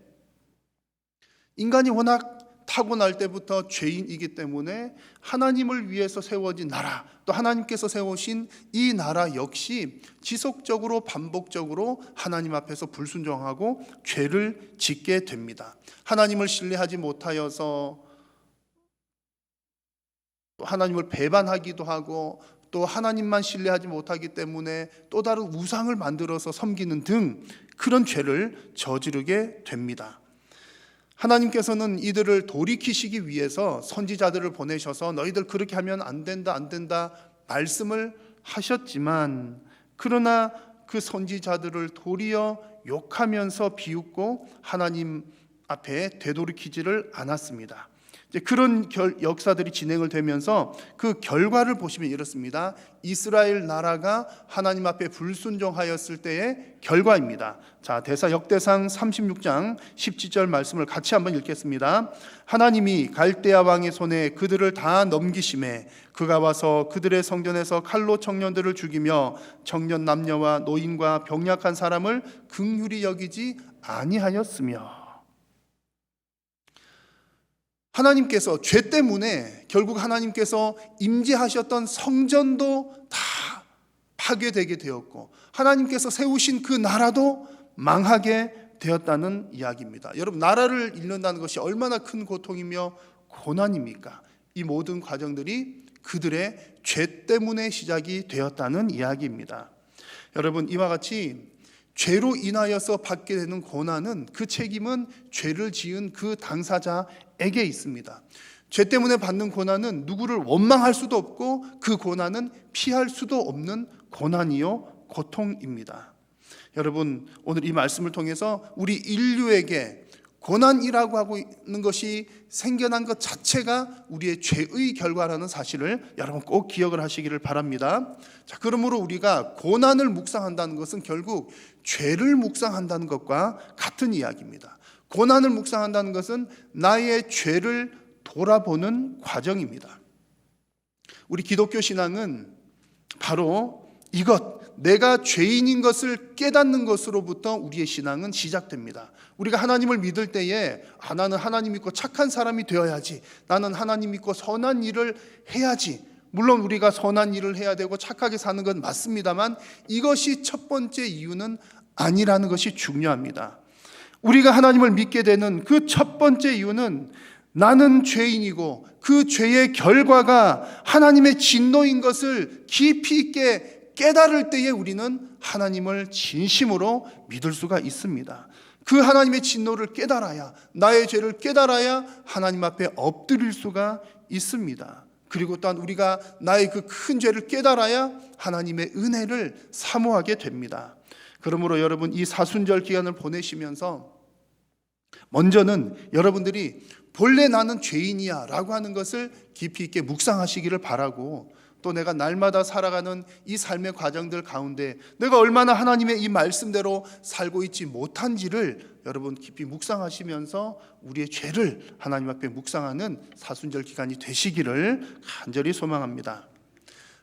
[SPEAKER 5] 인간이 워낙 타고날 때부터 죄인이기 때문에 하나님을 위해서 세워진 나라, 또 하나님께서 세우신 이 나라 역시 지속적으로 반복적으로 하나님 앞에서 불순종하고 죄를 짓게 됩니다. 하나님을 신뢰하지 못하여서 또 하나님을 배반하기도 하고, 또 하나님만 신뢰하지 못하기 때문에 또 다른 우상을 만들어서 섬기는 등 그런 죄를 저지르게 됩니다. 하나님께서는 이들을 돌이키시기 위해서 선지자들을 보내셔서 너희들 그렇게 하면 안 된다 말씀을 하셨지만, 그러나 그 선지자들을 도리어 욕하면서 비웃고 하나님 앞에 되돌이키지를 않았습니다. 이제 그런 역사들이 진행을 되면서 그 결과를 보시면 이렇습니다. 이스라엘 나라가 하나님 앞에 불순종하였을 때의 결과입니다. 자, 역대상 36장 17절 말씀을 같이 한번 읽겠습니다. 하나님이 갈대아 왕의 손에 그들을 다 넘기심에 그가 와서 그들의 성전에서 칼로 청년들을 죽이며 청년 남녀와 노인과 병약한 사람을 긍휼히 여기지 아니하였으며. 하나님께서 죄 때문에 결국 하나님께서 임재하셨던 성전도 다 파괴되게 되었고 하나님께서 세우신 그 나라도 망하게 되었다는 이야기입니다. 여러분, 나라를 잃는다는 것이 얼마나 큰 고통이며 고난입니까? 이 모든 과정들이 그들의 죄 때문에 시작이 되었다는 이야기입니다. 여러분, 이와 같이 죄로 인하여서 받게 되는 고난은 그 책임은 죄를 지은 그 당사자에게 있습니다. 죄 때문에 받는 고난은 누구를 원망할 수도 없고 그 고난은 피할 수도 없는 고난이요 고통입니다. 여러분, 오늘 이 말씀을 통해서 우리 인류에게 고난이라고 하고 있는 것이 생겨난 것 자체가 우리의 죄의 결과라는 사실을 여러분 꼭 기억을 하시기를 바랍니다. 자, 그러므로 우리가 고난을 묵상한다는 것은 결국 죄를 묵상한다는 것과 같은 이야기입니다. 고난을 묵상한다는 것은 나의 죄를 돌아보는 과정입니다. 우리 기독교 신앙은 바로 이것, 내가 죄인인 것을 깨닫는 것으로부터 우리의 신앙은 시작됩니다. 우리가 하나님을 믿을 때에 나는 하나님 믿고 착한 사람이 되어야지, 나는 하나님 믿고 선한 일을 해야지. 물론 우리가 선한 일을 해야 되고 착하게 사는 건 맞습니다만 이것이 첫 번째 이유는 아니라는 것이 중요합니다. 우리가 하나님을 믿게 되는 그 첫 번째 이유는 나는 죄인이고 그 죄의 결과가 하나님의 진노인 것을 깊이 있게 깨달을 때에 우리는 하나님을 진심으로 믿을 수가 있습니다. 그 하나님의 진노를 깨달아야, 나의 죄를 깨달아야 하나님 앞에 엎드릴 수가 있습니다. 그리고 또한 우리가 나의 그 큰 죄를 깨달아야 하나님의 은혜를 사모하게 됩니다. 그러므로 여러분, 이 사순절 기간을 보내시면서 먼저는 여러분들이 본래 나는 죄인이야 라고 하는 것을 깊이 있게 묵상하시기를 바라고, 또 내가 날마다 살아가는 이 삶의 과정들 가운데 내가 얼마나 하나님의 이 말씀대로 살고 있지 못한지를 여러분 깊이 묵상하시면서 우리의 죄를 하나님 앞에 묵상하는 사순절 기간이 되시기를 간절히 소망합니다.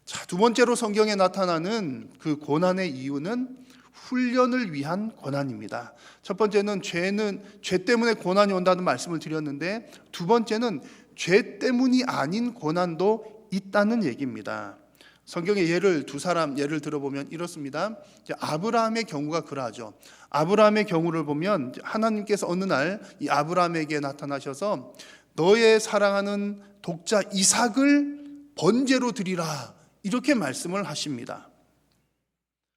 [SPEAKER 5] 자, 두 번째로 성경에 나타나는 그 고난의 이유는 훈련을 위한 고난입니다. 첫 번째는 죄 때문에 고난이 온다는 말씀을 드렸는데, 두 번째는 죄 때문이 아닌 고난도 있다는 얘기입니다. 성경의 두 사람 예를 들어보면 이렇습니다. 아브라함의 경우가 그러하죠. 아브라함의 경우를 보면 하나님께서 어느 날 이 아브라함에게 나타나셔서 너의 사랑하는 독자 이삭을 번제로 드리라, 이렇게 말씀을 하십니다.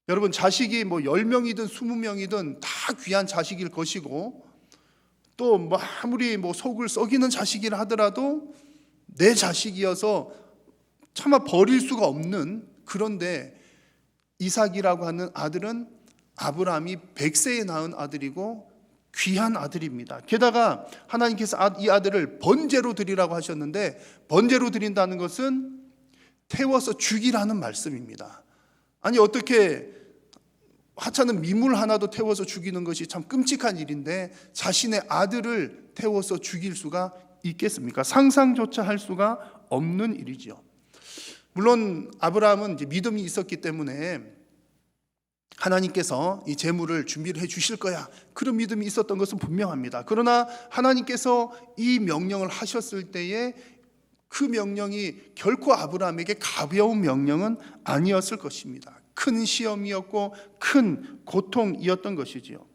[SPEAKER 5] 여러분, 자식이 10명이든 20명이든 다 귀한 자식일 것이고, 또 아무리 속을 썩이는 자식이라 하더라도 내 자식이어서 차마 버릴 수가 없는, 그런데 이삭이라고 하는 아들은 아브라함이 100세에 낳은 아들이고 귀한 아들입니다. 게다가 하나님께서 이 아들을 번제로 드리라고 하셨는데, 번제로 드린다는 것은 태워서 죽이라는 말씀입니다. 아니, 어떻게 하찮은 미물 하나도 태워서 죽이는 것이 참 끔찍한 일인데 자신의 아들을 태워서 죽일 수가 있겠습니까? 상상조차 할 수가 없는 일이죠. 물론 아브라함은 이제 믿음이 있었기 때문에 하나님께서 이 제물을 준비를 해 주실 거야, 그런 믿음이 있었던 것은 분명합니다. 그러나 하나님께서 이 명령을 하셨을 때에 그 명령이 결코 아브라함에게 가벼운 명령은 아니었을 것입니다. 큰 시험이었고 큰 고통이었던 것이지요.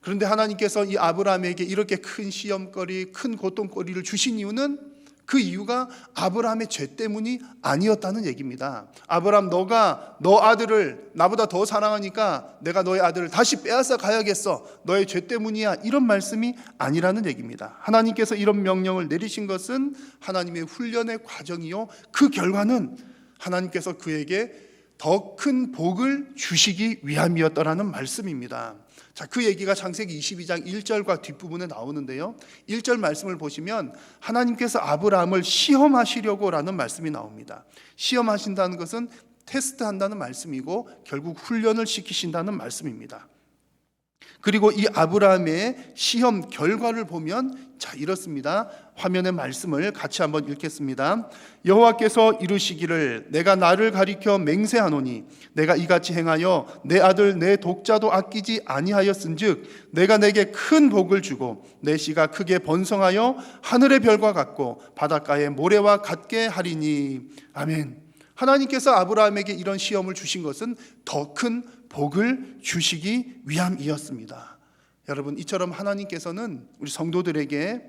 [SPEAKER 5] 그런데 하나님께서 이 아브라함에게 이렇게 큰 시험거리, 큰 고통거리를 주신 이유는, 그 이유가 아브라함의 죄 때문이 아니었다는 얘기입니다. 아브라함, 너가 너 아들을 나보다 더 사랑하니까 내가 너의 아들을 다시 빼앗아 가야겠어, 너의 죄 때문이야, 이런 말씀이 아니라는 얘기입니다. 하나님께서 이런 명령을 내리신 것은 하나님의 훈련의 과정이요, 그 결과는 하나님께서 그에게 더 큰 복을 주시기 위함이었더라는 말씀입니다. 자, 그 얘기가 창세기 22장 1절과 뒷부분에 나오는데요, 1절 말씀을 보시면 하나님께서 아브라함을 시험하시려고 라는 말씀이 나옵니다. 시험하신다는 것은 테스트한다는 말씀이고 결국 훈련을 시키신다는 말씀입니다. 그리고 이 아브라함의 시험 결과를 보면 이렇습니다. 화면의 말씀을 같이 한번 읽겠습니다. 여호와께서 이르시기를 내가 나를 가리켜 맹세하노니 내가 이같이 행하여 내 아들 내 독자도 아끼지 아니하였은즉 내가 내게 큰 복을 주고 내 씨가 크게 번성하여 하늘의 별과 같고 바닷가의 모래와 같게 하리니. 아멘. 하나님께서 아브라함에게 이런 시험을 주신 것은 더 큰 복을 주시기 위함이었습니다. 여러분, 이처럼 하나님께서는 우리 성도들에게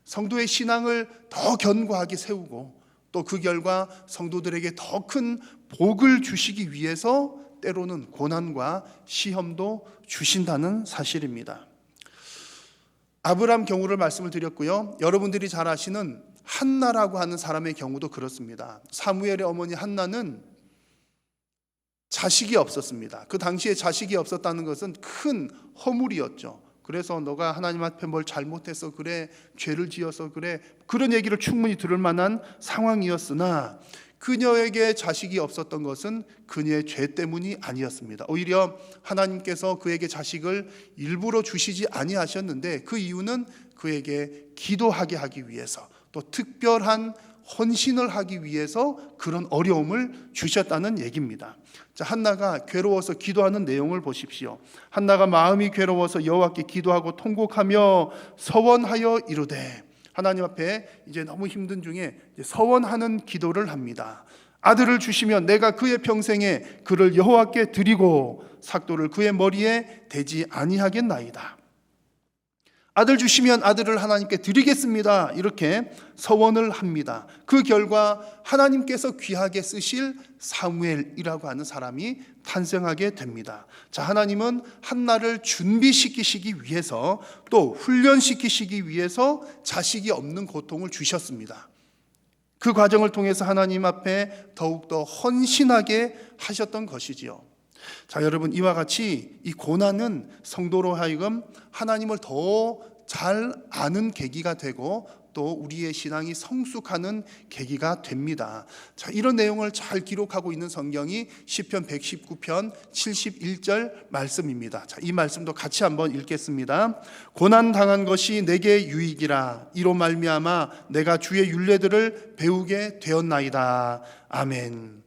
[SPEAKER 5] 성도의 신앙을 더 견고하게 세우고 또 그 결과 성도들에게 더 큰 복을 주시기 위해서 때로는 고난과 시험도 주신다는 사실입니다. 아브라함 경우를 말씀을 드렸고요. 여러분들이 잘 아시는 한나라고 하는 사람의 경우도 그렇습니다. 사무엘의 어머니 한나는 자식이 없었습니다. 그 당시에 자식이 없었다는 것은 큰 허물이었죠. 그래서 너가 하나님 앞에 뭘 잘못해서 그래, 죄를 지어서 그래, 그런 얘기를 충분히 들을 만한 상황이었으나 그녀에게 자식이 없었던 것은 그녀의 죄 때문이 아니었습니다. 오히려 하나님께서 그에게 자식을 일부러 주시지 아니하셨는데 그 이유는 그에게 기도하게 하기 위해서 또 특별한 헌신을 하기 위해서 그런 어려움을 주셨다는 얘기입니다. 자, 한나가 괴로워서 기도하는 내용을 보십시오. 한나가 마음이 괴로워서 여호와께 기도하고 통곡하며 서원하여 이르되, 하나님 앞에 이제 너무 힘든 중에 서원하는 기도를 합니다. 아들을 주시면 내가 그의 평생에 그를 여호와께 드리고 삭도를 그의 머리에 대지 아니하겠나이다. 아들 주시면 아들을 하나님께 드리겠습니다. 이렇게 서원을 합니다. 그 결과 하나님께서 귀하게 쓰실 사무엘이라고 하는 사람이 탄생하게 됩니다. 자, 하나님은 한나를 준비시키시기 위해서 또 훈련시키시기 위해서 자식이 없는 고통을 주셨습니다. 그 과정을 통해서 하나님 앞에 더욱더 헌신하게 하셨던 것이지요. 자, 여러분, 이와 같이 이 고난은 성도로 하여금 하나님을 더 잘 아는 계기가 되고 또 우리의 신앙이 성숙하는 계기가 됩니다. 자, 이런 내용을 잘 기록하고 있는 성경이 시편 119편 71절 말씀입니다. 자, 이 말씀도 같이 한번 읽겠습니다. 고난 당한 것이 내게 유익이라 이로 말미암아 내가 주의 율례들을 배우게 되었나이다. 아멘.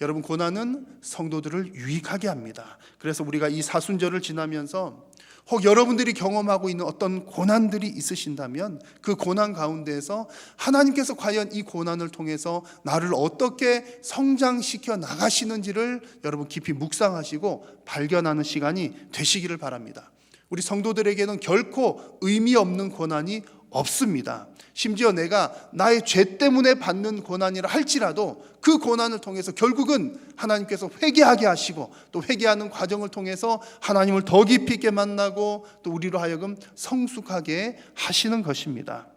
[SPEAKER 5] 여러분, 고난은 성도들을 유익하게 합니다. 그래서 우리가 이 사순절을 지나면서 혹 여러분들이 경험하고 있는 어떤 고난들이 있으신다면 그 고난 가운데에서 하나님께서 과연 이 고난을 통해서 나를 어떻게 성장시켜 나가시는지를 여러분 깊이 묵상하시고 발견하는 시간이 되시기를 바랍니다. 우리 성도들에게는 결코 의미 없는 고난이 없습니다. 심지어 내가 나의 죄 때문에 받는 고난이라 할지라도 그 고난을 통해서 결국은 하나님께서 회개하게 하시고 또 회개하는 과정을 통해서 하나님을 더 깊이 있게 만나고 또 우리로 하여금 성숙하게 하시는 것입니다.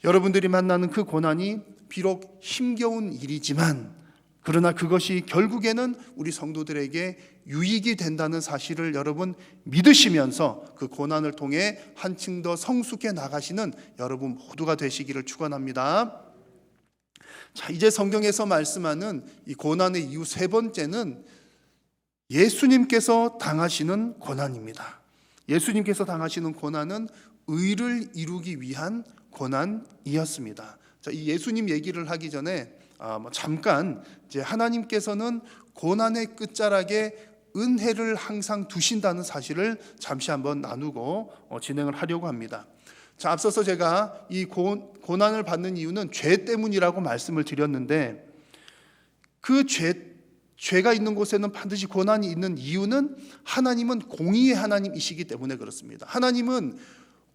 [SPEAKER 5] 여러분들이 만나는 그 고난이 비록 힘겨운 일이지만 그러나 그것이 결국에는 우리 성도들에게 유익이 된다는 사실을 여러분 믿으시면서 그 고난을 통해 한층 더 성숙해 나가시는 여러분 모두가 되시기를 축원합니다. 자, 이제 성경에서 말씀하는 이 고난의 이유 세 번째는 예수님께서 당하시는 고난입니다. 예수님께서 당하시는 고난은 의를 이루기 위한 고난이었습니다. 자, 이 예수님 얘기를 하기 전에 잠깐 이제 하나님께서는 고난의 끝자락에 은혜를 항상 두신다는 사실을 잠시 한번 나누고 진행을 하려고 합니다. 자, 앞서서 제가 이 고난을 받는 이유는 죄 때문이라고 말씀을 드렸는데 그 죄가 있는 곳에는 반드시 고난이 있는 이유는 하나님은 공의의 하나님이시기 때문에 그렇습니다. 하나님은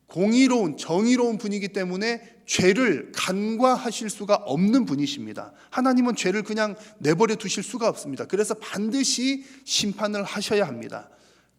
[SPEAKER 5] 공의로운 정의로운 분이기 때문에 죄를 간과하실 수가 없는 분이십니다. 하나님은 죄를 그냥 내버려 두실 수가 없습니다. 그래서 반드시 심판을 하셔야 합니다.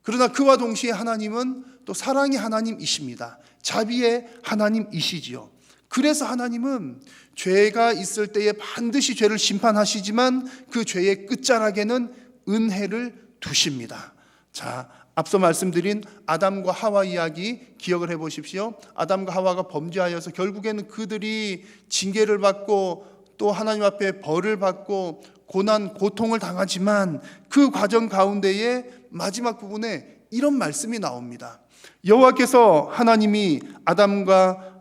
[SPEAKER 5] 그러나 그와 동시에 하나님은 또 사랑의 하나님이십니다. 자비의 하나님이시지요. 그래서 하나님은 죄가 있을 때에 반드시 죄를 심판하시지만 그 죄의 끝자락에는 은혜를 두십니다. 자, 앞서 말씀드린 아담과 하와 이야기 기억을 해보십시오. 아담과 하와가 범죄하여서 결국에는 그들이 징계를 받고 또 하나님 앞에 벌을 받고 고난, 고통을 당하지만 그 과정 가운데에 마지막 부분에 이런 말씀이 나옵니다. 여호와께서 하나님이 아담과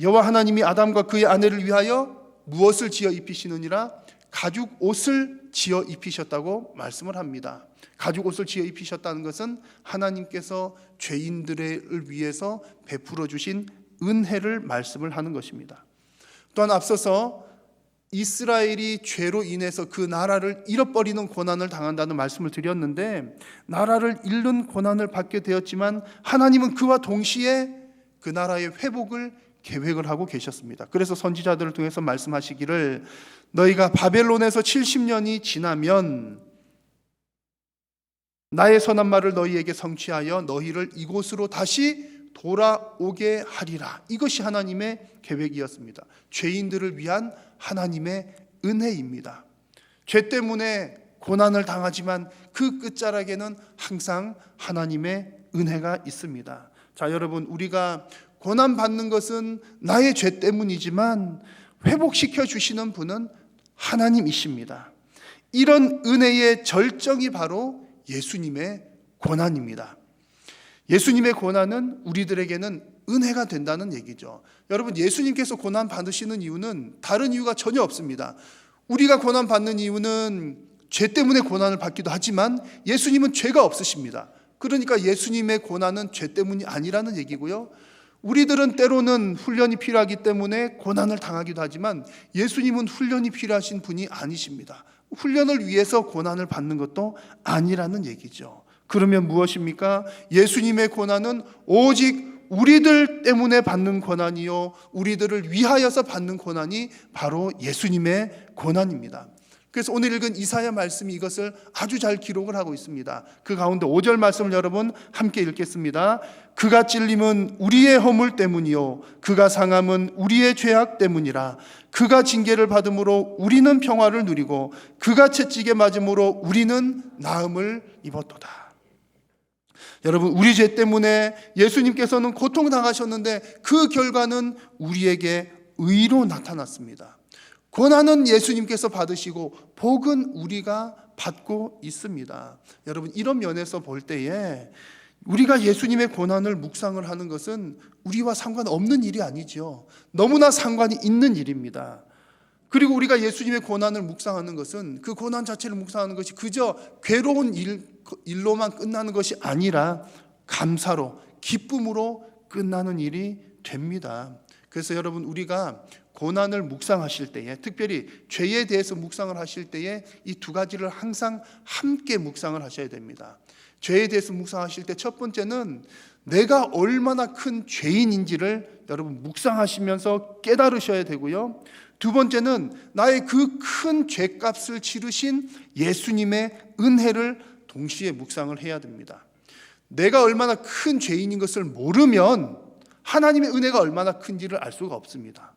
[SPEAKER 5] 여호와 하나님이 아담과 그의 아내를 위하여 무엇을 지어 입히시느니라? 가죽 옷을 지어 입히셨다고 말씀을 합니다. 가죽 옷을 지어 입히셨다는 것은 하나님께서 죄인들을 위해서 베풀어 주신 은혜를 말씀을 하는 것입니다. 또한 앞서서 이스라엘이 죄로 인해서 그 나라를 잃어버리는 고난을 당한다는 말씀을 드렸는데, 나라를 잃는 고난을 받게 되었지만 하나님은 그와 동시에 그 나라의 회복을 계획을 하고 계셨습니다. 그래서 선지자들을 통해서 말씀하시기를 너희가 바벨론에서 70년이 지나면 나의 선한 말을 너희에게 성취하여 너희를 이곳으로 다시 돌아오게 하리라. 이것이 하나님의 계획이었습니다. 죄인들을 위한 하나님의 은혜입니다. 죄 때문에 고난을 당하지만 그 끝자락에는 항상 하나님의 은혜가 있습니다. 자, 여러분, 우리가 고난 받는 것은 나의 죄 때문이지만 회복시켜 주시는 분은 하나님이십니다. 이런 은혜의 절정이 바로 예수님의 고난입니다. 예수님의 고난은 우리들에게는 은혜가 된다는 얘기죠. 여러분, 예수님께서 고난 받으시는 이유는 다른 이유가 전혀 없습니다. 우리가 고난 받는 이유는 죄 때문에 고난을 받기도 하지만 예수님은 죄가 없으십니다. 그러니까 예수님의 고난은 죄 때문이 아니라는 얘기고요. 우리들은 때로는 훈련이 필요하기 때문에 고난을 당하기도 하지만 예수님은 훈련이 필요하신 분이 아니십니다. 훈련을 위해서 고난을 받는 것도 아니라는 얘기죠. 그러면 무엇입니까? 예수님의 고난은 오직 우리들 때문에 받는 고난이요, 우리들을 위하여서 받는 고난이 바로 예수님의 고난입니다. 그래서 오늘 읽은 이사야 말씀이 이것을 아주 잘 기록을 하고 있습니다. 그 가운데 5절 말씀을 여러분 함께 읽겠습니다. 그가 찔림은 우리의 허물 때문이요 그가 상함은 우리의 죄악 때문이라. 그가 징계를 받음으로 우리는 평화를 누리고 그가 채찍에 맞음으로 우리는 나음을 입었도다. 여러분, 우리 죄 때문에 예수님께서는 고통당하셨는데 그 결과는 우리에게 의로 나타났습니다. 고난은 예수님께서 받으시고 복은 우리가 받고 있습니다. 여러분, 이런 면에서 볼 때에 우리가 예수님의 고난을 묵상을 하는 것은 우리와 상관없는 일이 아니죠. 너무나 상관이 있는 일입니다. 그리고 우리가 예수님의 고난을 묵상하는 것은 그 고난 자체를 묵상하는 것이 그저 괴로운 일로만 끝나는 것이 아니라 감사로, 기쁨으로 끝나는 일이 됩니다. 그래서 여러분, 우리가 고난을 묵상하실 때에, 특별히 죄에 대해서 묵상을 하실 때에 이 두 가지를 항상 함께 묵상을 하셔야 됩니다. 죄에 대해서 묵상하실 때 첫 번째는 내가 얼마나 큰 죄인인지를 여러분 묵상하시면서 깨달으셔야 되고요. 두 번째는 나의 그 큰 죄값을 치르신 예수님의 은혜를 동시에 묵상을 해야 됩니다. 내가 얼마나 큰 죄인인 것을 모르면 하나님의 은혜가 얼마나 큰지를 알 수가 없습니다.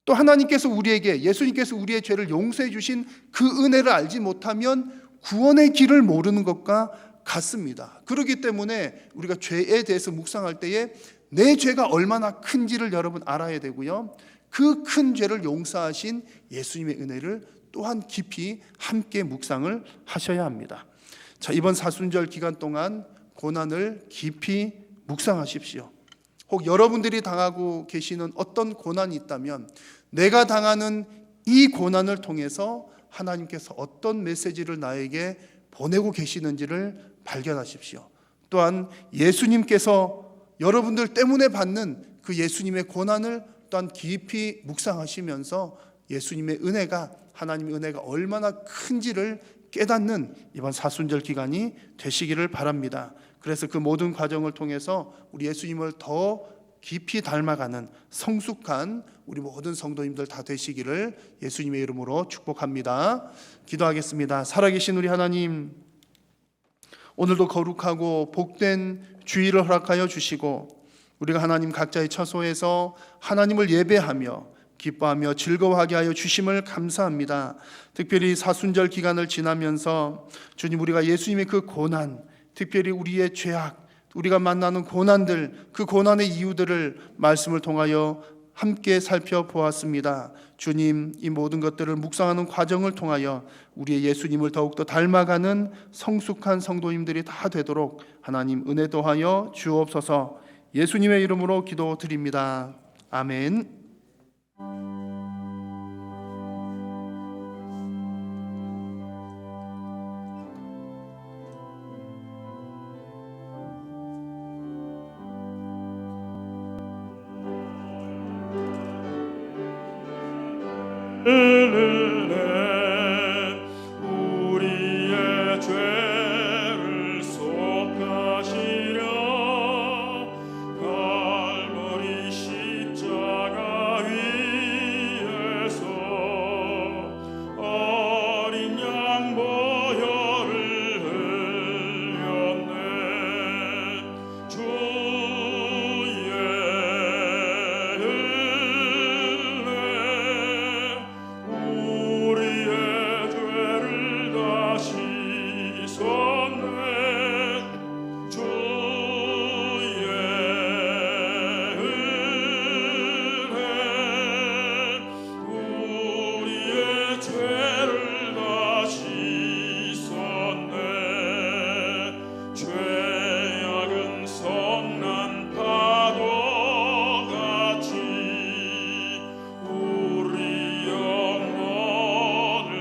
[SPEAKER 5] 또 하나님께서 우리에게, 예수님께서 우리의 죄를 용서해 주신 그 은혜를 알지 못하면 구원의 길을 모르는 것과 같습니다. 그렇기 때문에 우리가 죄에 대해서 묵상할 때에 내 죄가 얼마나 큰지를 여러분 알아야 되고요. 그 큰 죄를 용서하신 예수님의 은혜를 또한 깊이 함께 묵상을 하셔야 합니다. 자, 이번 사순절 기간 동안 고난을 깊이 묵상하십시오. 혹 여러분들이 당하고 계시는 어떤 고난이 있다면 내가 당하는 이 고난을 통해서 하나님께서 어떤 메시지를 나에게 보내고 계시는지를 발견하십시오. 또한 예수님께서 여러분들 때문에 받는 그 예수님의 고난을 또한 깊이 묵상하시면서 예수님의 은혜가, 하나님의 은혜가 얼마나 큰지를 깨닫는 이번 사순절 기간이 되시기를 바랍니다. 그래서 그 모든 과정을 통해서 우리 예수님을 더 깊이 닮아가는 성숙한 우리 모든 성도님들 다 되시기를 예수님의 이름으로 축복합니다. 기도하겠습니다. 살아계신 우리 하나님, 오늘도 거룩하고 복된 주일을 허락하여 주시고 우리가 하나님 각자의 처소에서 하나님을 예배하며 기뻐하며 즐거워하게 하여 주심을 감사합니다. 특별히 사순절 기간을 지나면서 주님, 우리가 예수님의 그 고난, 특별히 우리의 죄악, 우리가 만나는 고난들, 그 고난의 이유들을 말씀을 통하여 함께 살펴보았습니다. 주님, 이 모든 것들을 묵상하는 과정을 통하여 우리의 예수님을 더욱더 닮아가는 성숙한 성도님들이 다 되도록 하나님 은혜 더하여 주옵소서. 예수님의 이름으로 기도드립니다. 아멘.
[SPEAKER 2] 우리의 죄를 속하시려 갈보리 십자가 위에서 어린 양 보혈을 흘렸네. 주의 은혜 우리의 죄를 다 씻었네. 주의 은혜 우리의 죄를 다 씻었네. 죄악은 성난 파도같이 우리 영혼을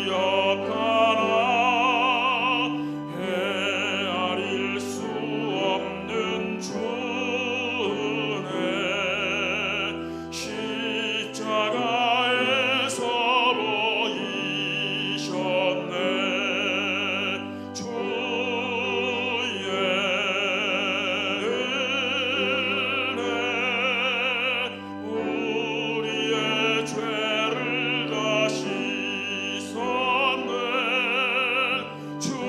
[SPEAKER 2] 위협하나 헤아릴 수 없는 주은혜 십자가에서 보이셨네. 주의 은혜 우리의 죄를 다 씻었네. 주의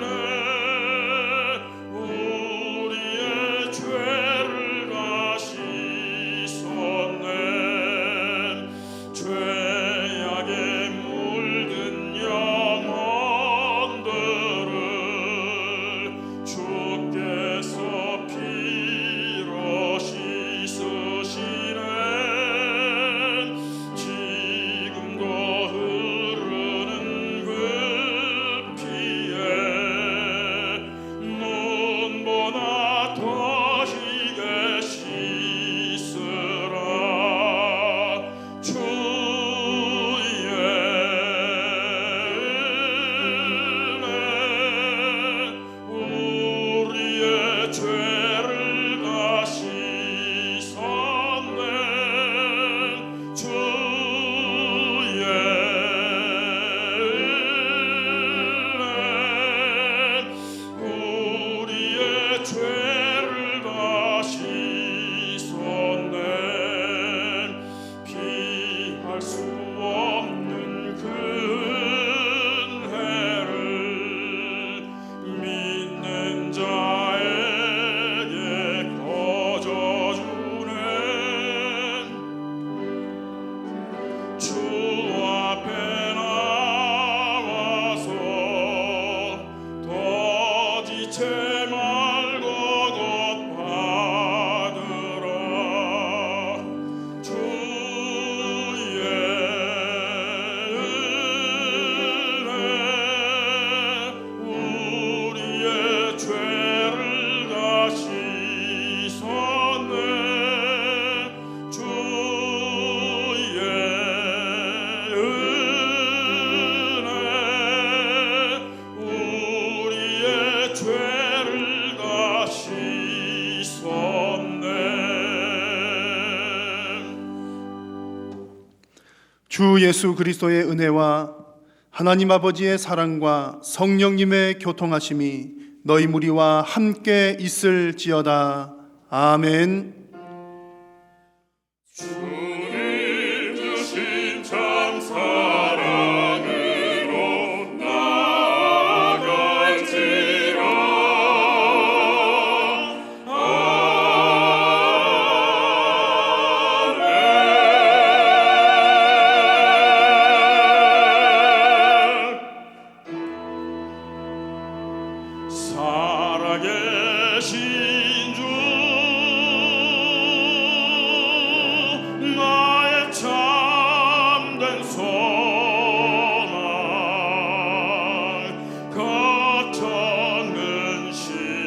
[SPEAKER 2] 은혜 우리의 죄를 다 씻었네. 죄악에 물든 영혼들을 주께서 피로 씻으시네. 지금도 흐르는 그 피에 눈보다 더 희게 씻으라. 주의 은혜 우리의 죄를 다 씻었네. 주의 은혜 우리의 죄를 다 씻었네. 피할 수 없는 그 은혜를 믿는 자에게 거저주네. 주 앞에 나와서 더 지체 말고 곧 받으라. 주의 은혜 우리의 죄를 다 씻었네. 주의 은혜 우리의 죄를 다 씻었네.
[SPEAKER 5] 주 예수 그리스도의 은혜와 하나님 아버지의 사랑과 성령님의 교통하심이 너희 무리와 함께 있을지어다. 아멘.
[SPEAKER 2] 주님 주신 참 사랑으로 나아갈지라. 살아계신 주 나의 참된 소망 거쳐 근심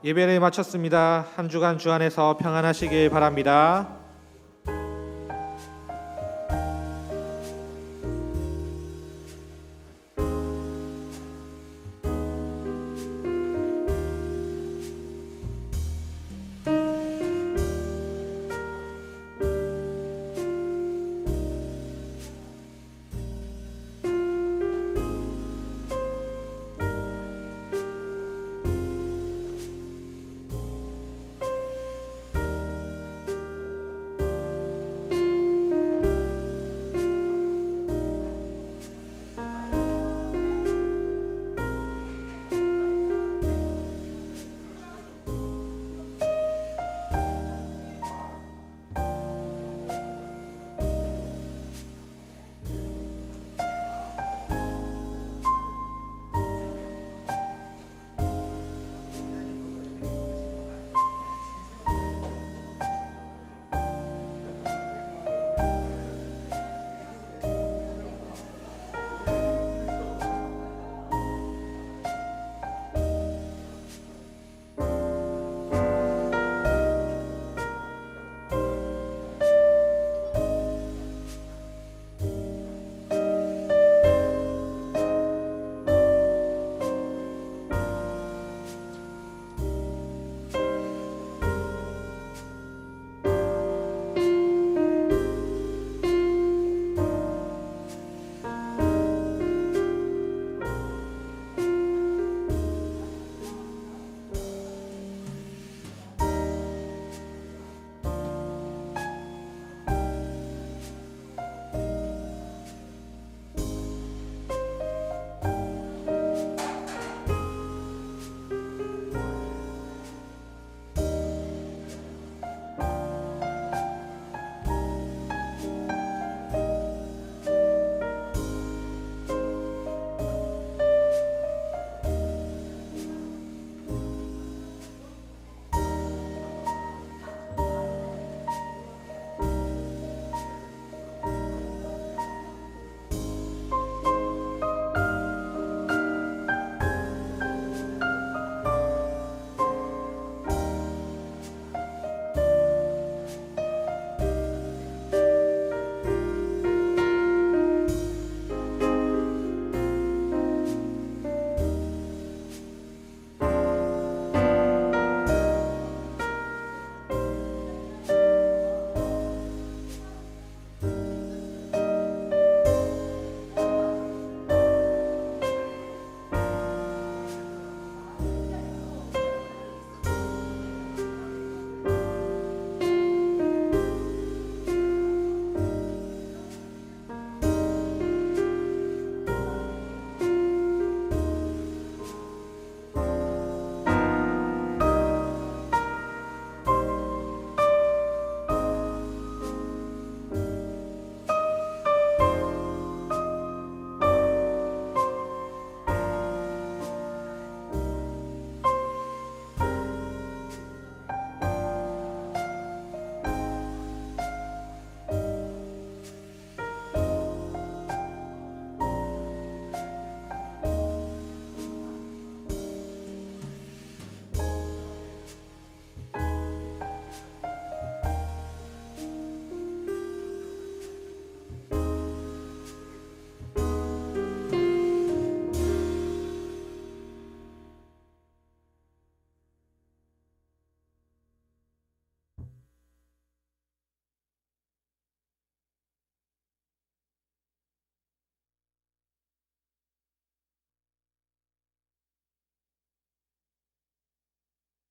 [SPEAKER 3] 예배를 마쳤습니다. 한 주간 주 안에서 평안하시길 바랍니다.